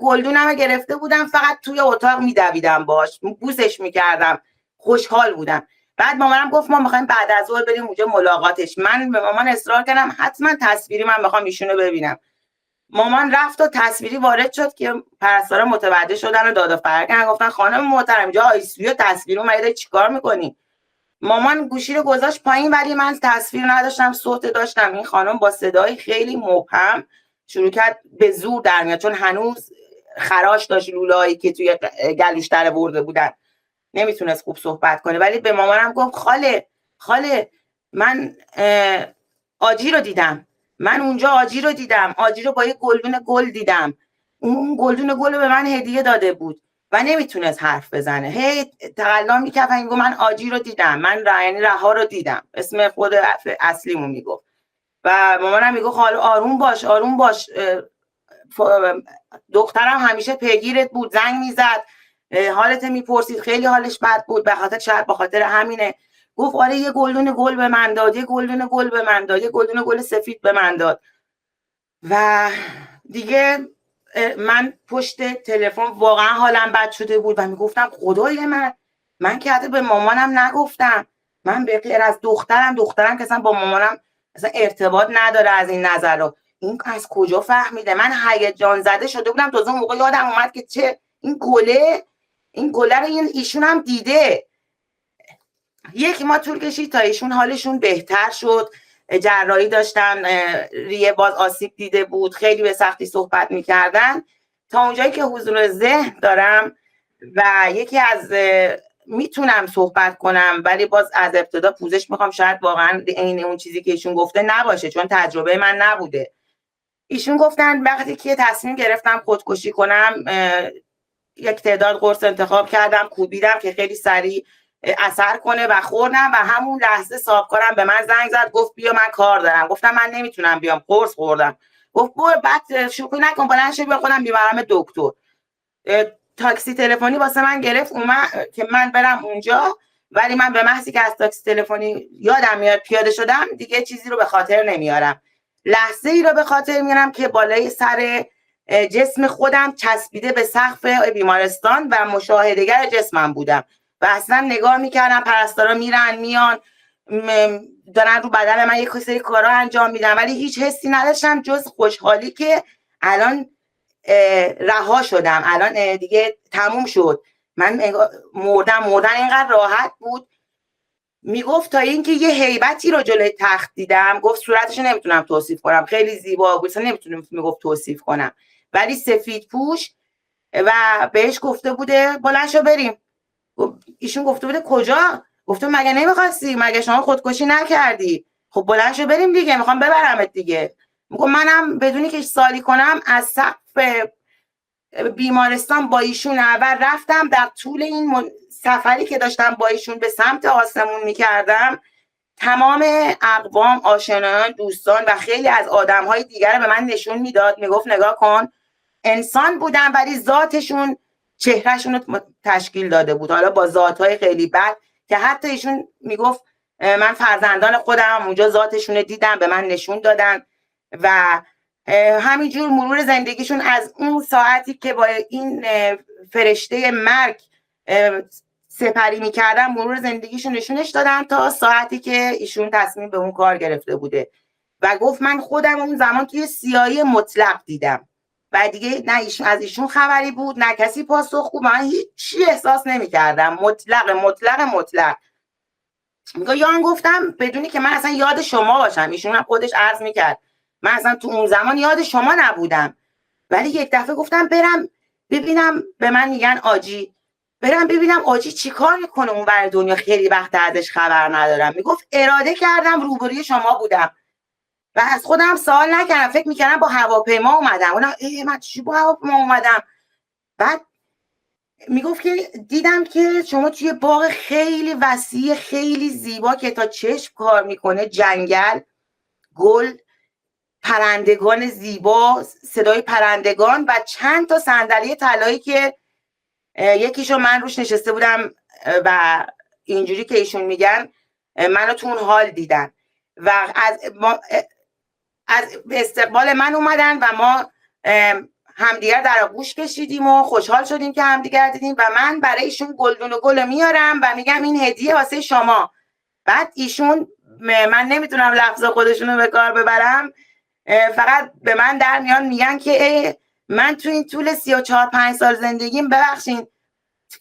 گلدونم گرفته بودم، فقط توی اتاق میدویدم باش، بوسش میکردم، خوشحال بودم. بعد مامانم گفت ما میخوایم بعد از ظهر بریم اونجا ملاقاتش. من به مامان اصرار کردم حتما تصویری من میخوام ایشونو ببینم. مامان رفت و تصویری وارد شد که پرستارا متوجه شدن و داد و فریاد کردن، گفتن خانم محترم اینجا آیسیو تصویری اومده چیکار میکنی؟ مامان گوشی رو گذاشت پایین ولی من تصویر نداشتم، صوت داشتم. این خانم با صدای خیلی مبهم شروع کرد به زور در میاد، چون هنوز خراش داشت، لولایی که توی گلوش در برده بودن، نمیتونست خوب صحبت کنه. ولی به مامانم گفت خاله من آجی رو دیدم، من اونجا آجی رو دیدم، آجی رو با یه گلدون گل دیدم، اون گلدون گل رو به من هدیه داده بود و نمیتونست حرف بزنه، هی تقلا میکرد و من آجی رو دیدم، من یعنی رها رو دیدم، اسم خود اصلیمو میگفت. و مامانم میگفت حالا آروم باش دخترم همیشه پیگیرت بود، زنگ میزد حالت میپرسید، خیلی حالش بد بود، شاید به خاطر همینه. گفت آره یه گلدون گل به من داد، یه گلدون گل به من داد، یه گلدون گل سفید به من داد. و دیگه من پشت تلفن واقعا حالم بد شده بود و میگفتم خدای من که حتی به مامانم نگفتم، من به غیر از دخترم که اصلا با مامانم اصلا ارتباط نداره از این نظر رو، این از کجا فهمیده؟ من هیجان زده شده بودم. تازه اون موقع یادم اومد که چه این گله رو ایشون هم دیده. 1 ماه طول کشید تا ایشون حالشون بهتر شد، جراحی داشتن، ریه باز آسیب دیده بود، خیلی به سختی صحبت میکردن، تا اونجایی که حضور ذهن دارم و یکی از میتونم صحبت کنم ولی باز از ابتدا پوزش میخوام، شاید واقعا عین اون چیزی که ایشون گفته نباشه چون تجربه من نبوده. ایشون گفتن وقتی که تصمیم گرفتم خودکشی کنم 1 تعداد قرص انتخاب کردم، کوبیدم که خیلی سریع اثر کنه و خوردم و همون لحظه صاحبکارم به من زنگ زد گفت بیا من کار دارم. گفتم من نمیتونم بیام، قرص خوردم. گفت برو بعد شوخی نکن، بلند شو بیا خودم میبرم دکتر. تاکسی تلفنی واسه من گرفت اومد که من برم اونجا، ولی من به محضی که از تاکسی تلفنی یادم میاد پیاده شدم دیگه چیزی رو به خاطر نمیارم. لحظه ای رو به خاطر میارم که بالای سر جسم خودم چسبیده به سقف بیمارستان و مشاهده‌گر جسمم بودم و اصلا نگاه میکردم پرستارا میرن میان دارن رو بدن من یک سری کارا انجام میدن، ولی هیچ حسی نداشتم جز خوشحالی که الان رها شدم، الان دیگه تموم شد. من مردن اینقدر راحت بود. میگفت تا اینکه یه هیبتی رو جلوی تخت دیدم، گفت صورتش نمیتونم توصیف کنم، خیلی زیبا بود، نمیتونم میگفت توصیف کنم، ولی سفید پوش و بهش گفته بوده بلند شو بریم. ایشون گفته بوده کجا؟ گفتم مگه نمیخواستی؟ مگه شما خودکشی نکردی؟ خب بلند شو بریم دیگه، میخوام ببرمت دیگه. میگم منم بدونی که سالی کنم از سقف بیمارستان با ایشون اول رفتم. در طول این سفری که داشتم با ایشون به سمت آسمون میکردم، تمام اقوام، آشنایان، دوستان و خیلی از آدمهای دیگر به من نشون میداد، میگفت نگاه کن انسان بودن ولی ذاتشون چهرهشون رو تشکیل داده بود، حالا با ذاتهای خیلی بد که حتی ایشون میگفت من فرزندان خودم اونجا ذاتشون رو دیدم، به من نشون دادن. و همینجور مرور زندگیشون از اون ساعتی که با این فرشته مرگ سپری میکردن، مرور زندگیشون نشونش دادن تا ساعتی که ایشون تصمیم به اون کار گرفته بوده. و گفت من خودم اون زمان توی سیاهی مطلق دیدم و دیگه نه ایشون از ایشون خبری بود نه کسی پاسخ بود، من هیچی احساس نمیکردم، مطلق مطلق مطلق. میگه یان گفتم بدونی که من اصلا یاد شما باشم، ایشون هم خودش عرض میکرد من اصلا تو اون زمان یاد شما نبودم، ولی یک دفعه گفتم برم ببینم، به من میگن آجی، برم ببینم آجی چی کار میکنه اون ور دنیا، خیلی وقت ازش خبر ندارم. میگفت اراده کردم روبروی شما بودم و از خودم سوال نکردم، فکر میکردم با هواپیما اومدم، اونم من چی با هواپیما اومدم. بعد میگفت که دیدم که شما توی باغ خیلی وسیع خیلی زیبا که تا چشم کار میکنه، جنگل، گل، پرندگان زیبا، صدای پرندگان و چند تا صندلی طلایی که یکیشو من روش نشسته بودم و اینجوری که ایشون میگن منو تو اون حال دیدن و از استقبال من اومدن و ما همدیگر در آغوش کشیدیم و خوشحال شدیم که همدیگر دیدیم و من برای ایشون گلدون و گل میارم و میگم این هدیه واسه شما. بعد ایشون، من نمیتونم لفظ خودشونو به کار ببرم، فقط به من در میان میگن که من تو این طول 34-5 سال زندگیم ببخشین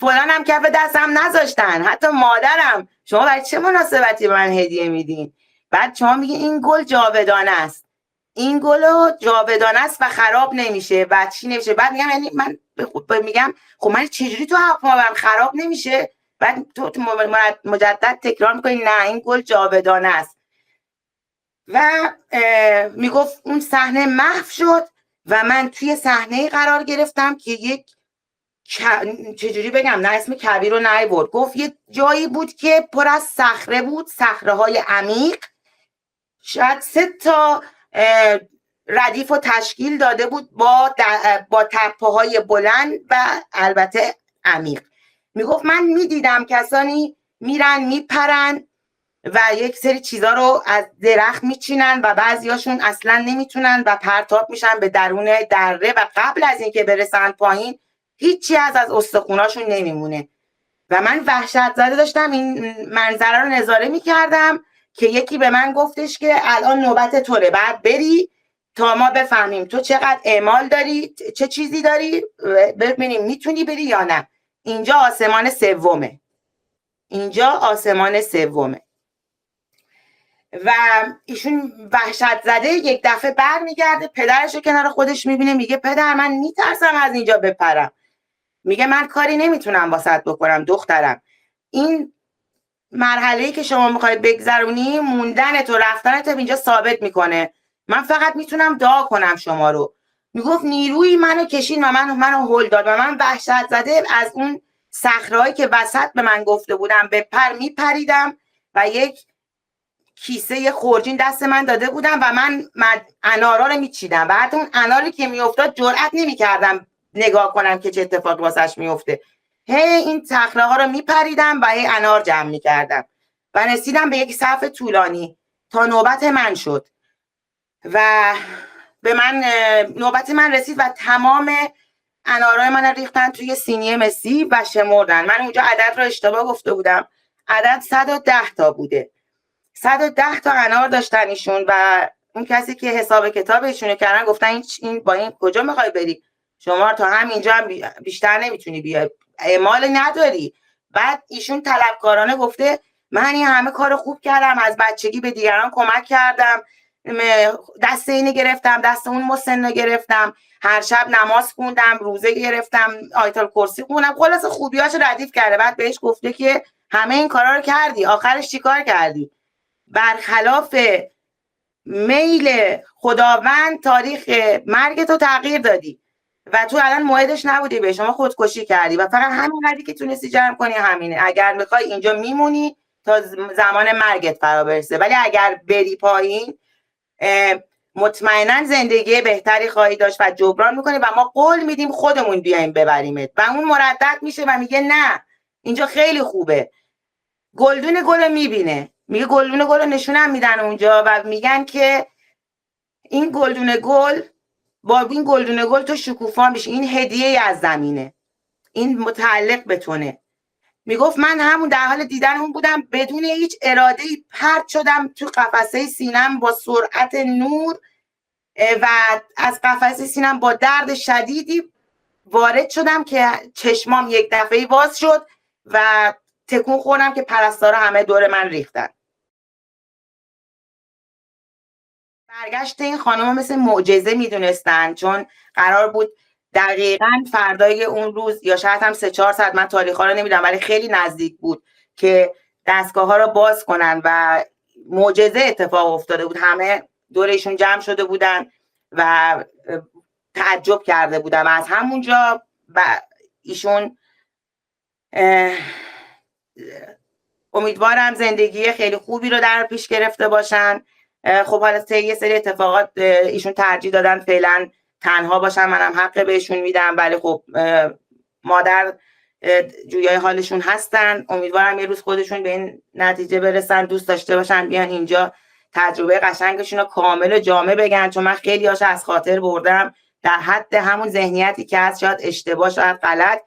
فلانم کف دستم نذاشتن، حتی مادرم، شما برای چه مناسبتی به من هدیه میدین؟ بعد شما میگین این گل جاودانه است، این گل جاودانه است و خراب نمیشه و چی نمیشه. بعد میگم یعنی من میگم خب من چجوری تو هواپیمام خراب نمیشه؟ بعد تو مجدد تکرار میکنی نه این گل جاودانه است. و میگفت اون صحنه محو شد و من توی صحنه قرار گرفتم که یک چجوری بگم، نه اسم کبیر رو نیورد، گفت یه جایی بود که پر از صخره بود، صخره های عمیق، شاید 3 تا ردیف رو تشکیل داده بود با تپه های بلند و البته عمیق. میگفت من میدیدم کسانی میرن میپرن و یک سری چیزا رو از درخت میچینن و بعضیاشون اصلا نمیتونن و پرتاب میشن به درون دره و قبل از اینکه برسن پایین هیچی از استخوناشون نمیمونه. و من وحشت زده داشتم این منظره رو نظاره میکردم که یکی به من گفتش که الان نوبت توره، بعد بری تا ما بفهمیم تو چقدر اعمال داری، چه چیزی داری، ببینیم میتونی بری یا نه. اینجا آسمان سومه، اینجا آسمان سومه. و ایشون وحشت زده یک دفعه برمیگرده، پدرش رو کنار خودش میبینه، میگه پدر من میترسم از اینجا بپرم. میگه من کاری نمیتونم واسط بکنم دخترم، این مرحله‌ای که شما میخواید بگذرونی موندنت و رفتنت اینجا ثابت میکنه، من فقط میتونم دعا کنم شما رو. میگفت نیروی منو کشید و منو هل داد و من وحشت زده از اون صخره‌ای که وسط به من گفته بودم بپر میپریدم و یک کیسه خورجین دست من داده بودم و من انارا رو میچیدم و حتی اون اناری که میافتاد جرئت نمیکردم نگاه کنم که چه اتفاق واسش میفته. این صخره ها رو میپریدم و انار جمع میکردم و رسیدم به یک صف طولانی تا نوبت من شد و به من نوبت من رسید و تمام انارای من ریختن توی سینی مسی و شمردن. من اونجا عدد رو اشتباه گفته بودم، عدد 110 تا بوده، 110 تا انار داشتن ایشون و اون کسی که حساب کتاب ایشونو کردن گفتن این با این کجا میخوای بری؟ شما تا همینجا هم بیشتر نمیتونی بیای، اعمال نداری. بعد ایشون طلبکارانه گفته من این همه کار خوب کردم، از بچگی به دیگران کمک کردم، دست اینو گرفتم، دست اون مسن گرفتم، هر شب نماز خوندم، روزه گرفتم، آیت الکرسی خوندم، خلاص خوبیاشو ردیف کرده. بعد بهش گفته که همه این کارا رو کردی، آخرش چیکار کردی؟ برخلاف میل خداوند تاریخ مرگ تو تغییر دادی و تو الان موعدش نبودی، به شما خودکشی کردی و فقط همین قدری که تونستی جمع کنی همینه. اگر میخوای اینجا میمونی تا زمان مرگت فرا برسه، ولی اگر بری پایین مطمئنا زندگی بهتری خواهی داشت و جبران میکنی و ما قول میدیم خودمون بیایم ببریمت. و اون مردد میشه و میگه نه اینجا خیلی خوبه. گلدون گل رو میبینه، میگه گلدون گل رو نشونم میدن اونجا و میگن که این گلدون گل، با این گلدون گل تو شکوفا میشی، این هدیه از زمینه، این متعلق به تونه. میگفت من همون در حال دیدن اون بودم، بدون هیچ اراده پرت شدم تو قفسه سینم با سرعت نور و از قفسه سینم با درد شدیدی وارد شدم که چشمام یک دفعه باز شد و تکون خوردم که پرستارا همه دور من ریختن. برگشت این خانم مثل معجزه میدونستن، چون قرار بود دقیقاً فردای اون روز یا شاید هم 3-4 ساعت، من تاریخ‌ها رو نمیدونم ولی خیلی نزدیک بود که دستگاه‌ها رو باز کنن و معجزه اتفاق افتاده بود. همه دورشون جمع شده بودن و تعجب کرده بودن و از همونجا ایشون امیدوارم زندگی خیلی خوبی رو در پیش گرفته باشن. خب حالا یه سری اتفاقات ایشون ترجیح دادن فعلا تنها باشن، منم حق بهشون میدم، ولی خب مادر جویای حالشون هستن. امیدوارم یه روز خودشون به این نتیجه برسن، دوست داشته باشن بیان اینجا تجربه قشنگشون رو کامل و جامع بگن، چون من خیلی هاشو از خاطر بردم در حد همون ذهنیتی که هست، شاید اشتباه شاید غلط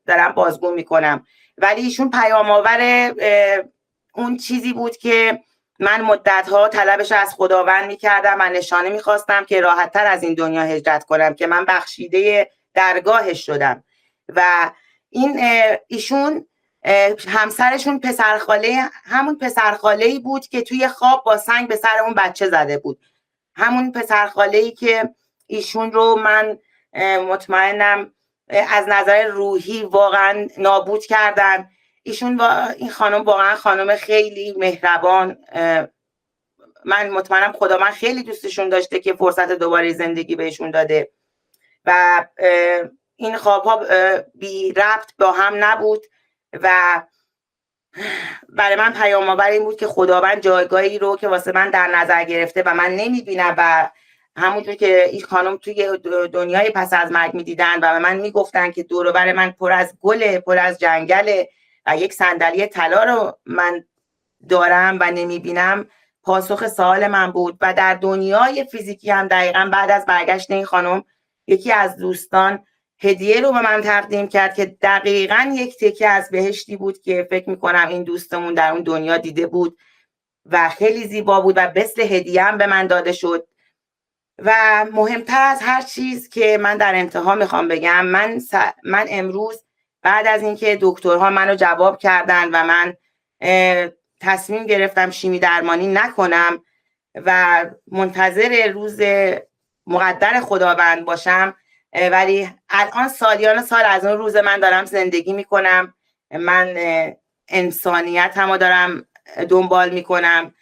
دارم بازگو میکنم، ولی ایشون پیام آور اون چیزی بود که من مدت‌ها طلبش از خداوند می‌کردم و نشانه می‌خواستم که راحت‌تر از این دنیا هجرت کنم، که من بخشیده درگاهش شدم. و این ایشون همسرشون پسرخاله، همون پسرخاله‌ای بود که توی خواب با سنگ به سر اون بچه زده بود، همون پسرخاله‌ای که ایشون رو من مطمئنم از نظر روحی واقعا نابود کردن. ایشون این خانم واقعا خانم خیلی مهربان، من مطمئنم خدا من خیلی دوستشون داشته که فرصت دوباره زندگی بهشون داده و این خوابها بی ربط با هم نبود و برای من پیام آور این بود که خداوند جایگاهی رو که واسه من در نظر گرفته و من نمیبینم و همونجور که این خانم توی دنیای پس از مرگ میدیدن و به من میگفتن که دور و بر من پر از گله، پر از جنگله و یک صندلی طلا رو من دارم و نمیبینم، پاسخ سوال من بود. و در دنیای فیزیکی هم دقیقاً بعد از برگشت این خانم یکی از دوستان هدیه رو به من تقدیم کرد که دقیقاً یک تکه از بهشتی بود که فکر میکنم این دوستمون در اون دنیا دیده بود و خیلی زیبا بود و مثل هدیه هم به من داده شد. و مهمتر از هر چیز که من در انتها میخوام بگم، من امروز بعد از اینکه دکترها منو جواب کردن و من تصمیم گرفتم شیمی درمانی نکنم و منتظر روز مقدر خداوند باشم، ولی الان سالیان سال از اون روز من دارم زندگی میکنم، من انسانیتمو دارم دنبال میکنم،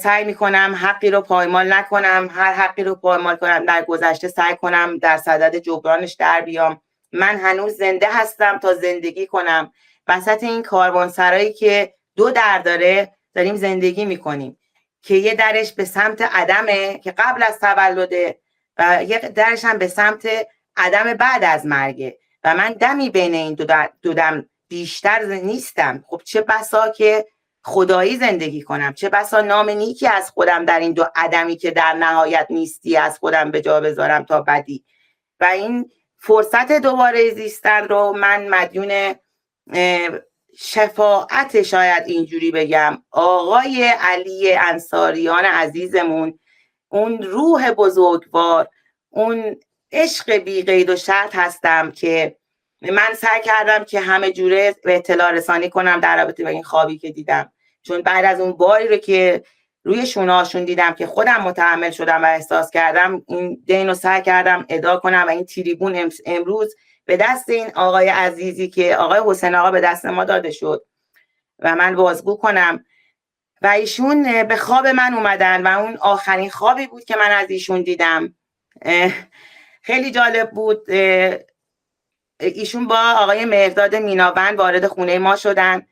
سعی میکنم حقی رو پایمال نکنم، هر حقی رو پایمال کنم در گذشته سعی کنم در صدد جبرانش در بیام. من هنوز زنده هستم تا زندگی کنم. وسط این کاروانسرایی که 2 در داره داریم زندگی میکنیم که یه درش به سمت عدمه که قبل از تولده و یه درش هم به سمت عدم بعد از مرگه و من دمی بین این دو دم بیشتر نیستم. خب چه بسا که خدایی زندگی کنم، چه بسا نام نیکی از خودم در این 2 عدمی که در نهایت نیستی از خودم به جا بذارم تا بدی. و این فرصت دوباره زیستن رو من مدیون شفاعت، شاید اینجوری بگم، آقای علی انصاریان عزیزمون، اون روح بزرگوار، اون عشق بی قید و شرط هستم که من سعی کردم که همه جوره به اطلاع رسانی کنم در رابطه با این خوابی که دیدم، چون بعد از اون باری رو که روی شونه‌هاشون دیدم که خودم متحمل شدم و احساس کردم، این دین رو سعی کردم ادا کنم و این تریبون امروز به دست این آقای عزیزی که آقای حسین آقا به دست ما داده شد و من بازگو کنم و ایشون به خواب من اومدن و اون آخرین خوابی بود که من از ایشون دیدم. خیلی جالب بود. ایشون با آقای مهرداد میناوند وارد خونه ما شدن.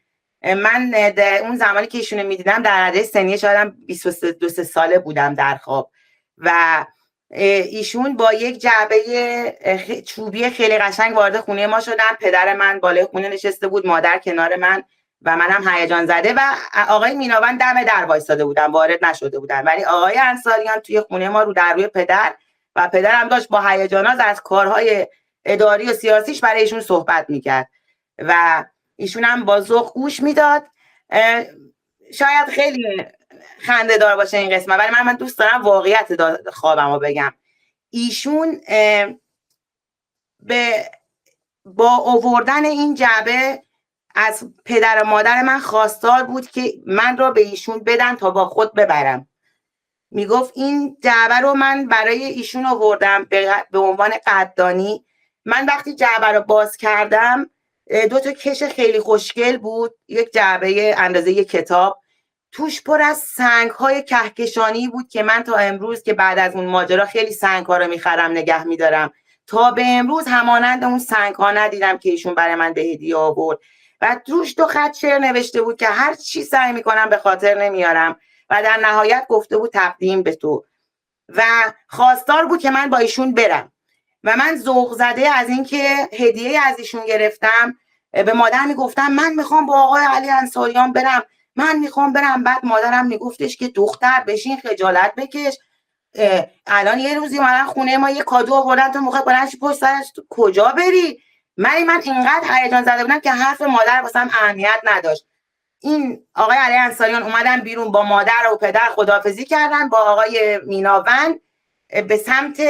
من اون زمانی که ایشونو میدیدم در رده سنی شاید 22 ساله بودم در خواب و ایشون با یک جعبه چوبی خیلی قشنگ وارد خونه ما شدن. پدر من بالای خونه نشسته بود، مادر کنار من و منم هیجان زده و آقای میناوند دم در وایساده بودن، وارد نشده بودن، ولی آقای انصاریان توی خونه ما رو در روی پدر و پدرم داشت با هیجانات از کارهای اداری و سیاسیش برای ایشون صحبت میکرد و ایشون هم با ذوق گوش میداد. شاید خیلی خنده دار باشه این قسمت، ولی من دوست دارم واقعیت خوابمو بگم. ایشون با آوردن این جعبه از پدر و مادر من خواستار بود که من را به ایشون بدن تا با خود ببرم. میگفت این جعبه رو من برای ایشون آوردم به عنوان قدردانی. من وقتی جعبه رو باز کردم 2 تا کش خیلی خوشگل بود، یک جعبه اندازه یک کتاب، توش پر از سنگ‌های کهکشانی بود که من تا امروز که بعد از اون ماجرا خیلی سنگ‌ها رو می‌خرم نگه می‌دارم، تا به امروز همانند اون سنگ‌ها ندیدم که ایشون برای من به هدیه آورد و توش 2 خط شعر نوشته بود که هر چی سعی می‌کنم به خاطر نمیارم و در نهایت گفته بود تقدیم به تو و خواستار بود که من با ایشون برم و من ذوق زده از اینکه هدیه از ایشون گرفتم به مادر میگفتم من میخوام با آقای علی انصاریان برم، من میخوام برم. بعد مادرم میگفتش که دختر بشین خجالت بکش، الان یه روزی اومدن خونه ما یه کادو آوردن تو میخوای بلند شی پشت سرش تو کجا بری؟ من اینقدر هیجان زده بودم که حرف مادر واسم اهمیت نداشت. این آقای علی انصاریان اومدن بیرون، با مادر و پدر خداحافظی کردن، با آقای میناوند به سمت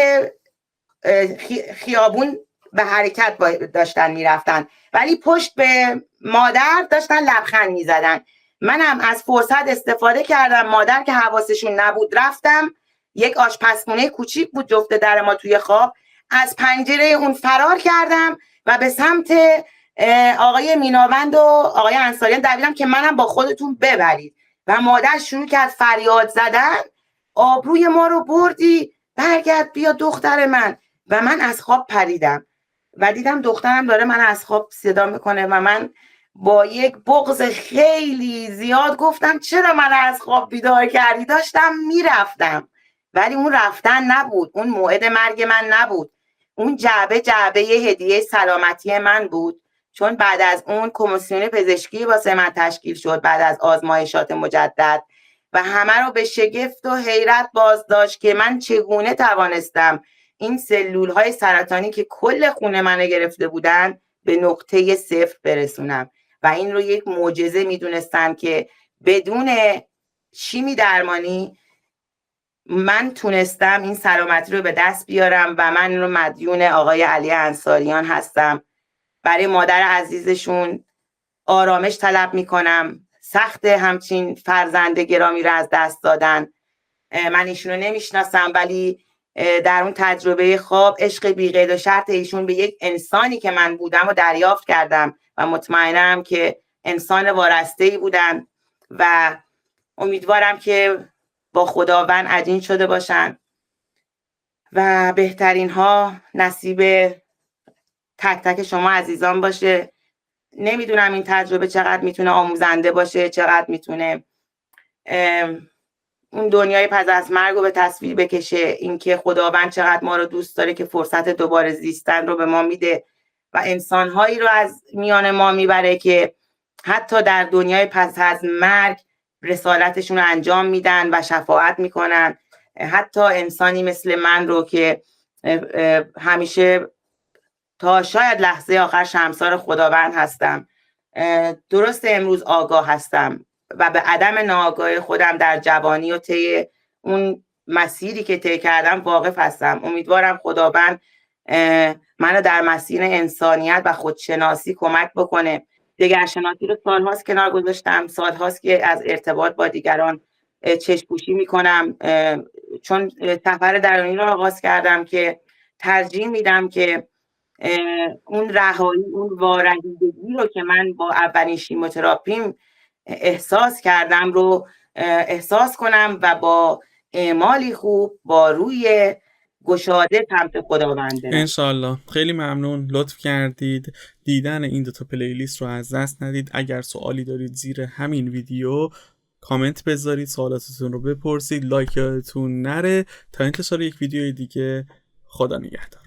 خیابون به حرکت داشتن میرفتن، ولی پشت به مادر داشتن لبخند میزدن. منم از فرصت استفاده کردم، مادر که حواسشون نبود رفتم، یک آشپزخونه کوچیک بود جفت در ما توی خواب، از پنجره اون فرار کردم و به سمت آقای میناوند و آقای انصاریان دویدم که منم با خودتون ببرید و مادر شروع کرد فریاد زدن آبروی ما رو بردی، برگرد بیا دختر من. و من از خواب پریدم و دیدم دخترم داره من از خواب صدا میکنه و من با یک بغض خیلی زیاد گفتم چرا من از خواب بیدار کردی؟ داشتم میرفتم، ولی اون رفتن نبود، اون موعد مرگ من نبود، اون جعبه هدیه سلامتی من بود، چون بعد از اون کمیسیون پزشکی واسه من تشکیل شد بعد از آزمایشات مجدد و همه رو به شگفت و حیرت باز داشت که من چگونه توانستم این سلول‌های سرطانی که کل خون منو گرفته بودن به نقطه 0 برسونم و این رو یک معجزه میدونستم که بدون شیمی درمانی من تونستم این سلامتی رو به دست بیارم و من رو مدیون آقای علی انصاریان هستم. برای مادر عزیزشون آرامش طلب میکنم، سخت همچین فرزند گرامی رو از دست دادن. من ایشون رو نمیشناسم، ولی در اون تجربه خواب عشق بی‌قید و شرط ایشون به یک انسانی که من بودم و دریافت کردم و مطمئنم که انسان وارسته‌ای بودن و امیدوارم که با خداوند عجین شده باشن و بهترین ها نصیب تک تک شما عزیزان باشه. نمیدونم این تجربه چقدر میتونه آموزنده باشه، چقدر میتونه اون دنیای پس از مرگ رو به تصویر بکشه، اینکه خداوند چقدر ما رو دوست داره که فرصت دوباره زیستن رو به ما میده و انسانهایی رو از میان ما میبره که حتی در دنیای پس از مرگ رسالتشون رو انجام میدن و شفاعت میکنن. حتی انسانی مثل من رو که همیشه تا شاید لحظه آخر شرمسار خداوند هستم، درست امروز آگاه هستم و به عدم ناآگاهی خودم در جوانی و طی اون مسیری که طی کردم واقف هستم. امیدوارم خداوند منو در مسیر انسانیت و خودشناسی کمک بکنه. دگرشناسی رو سالهاست کنار گذاشتم، سالهاست که از ارتباط با دیگران چشم‌پوشی میکنم، چون سفر درونی رو آغاز کردم که ترجیح میدم که اون رهایی، اون وارهیدگی رو که من با اولین شیموتراپیم احساس کردم رو احساس کنم و با اعمالی خوب با روی گشاده سمت خداوند برم. انشالله. خیلی ممنون، لطف کردید. دیدن این دوتا پلیلیست رو از دست ندید. اگر سوالی دارید زیر همین ویدیو کامنت بذارید، سوالاتتون رو بپرسید، لایک یادتون نره. تا انتشار یک ویدیوی دیگه، خدا نگهدار.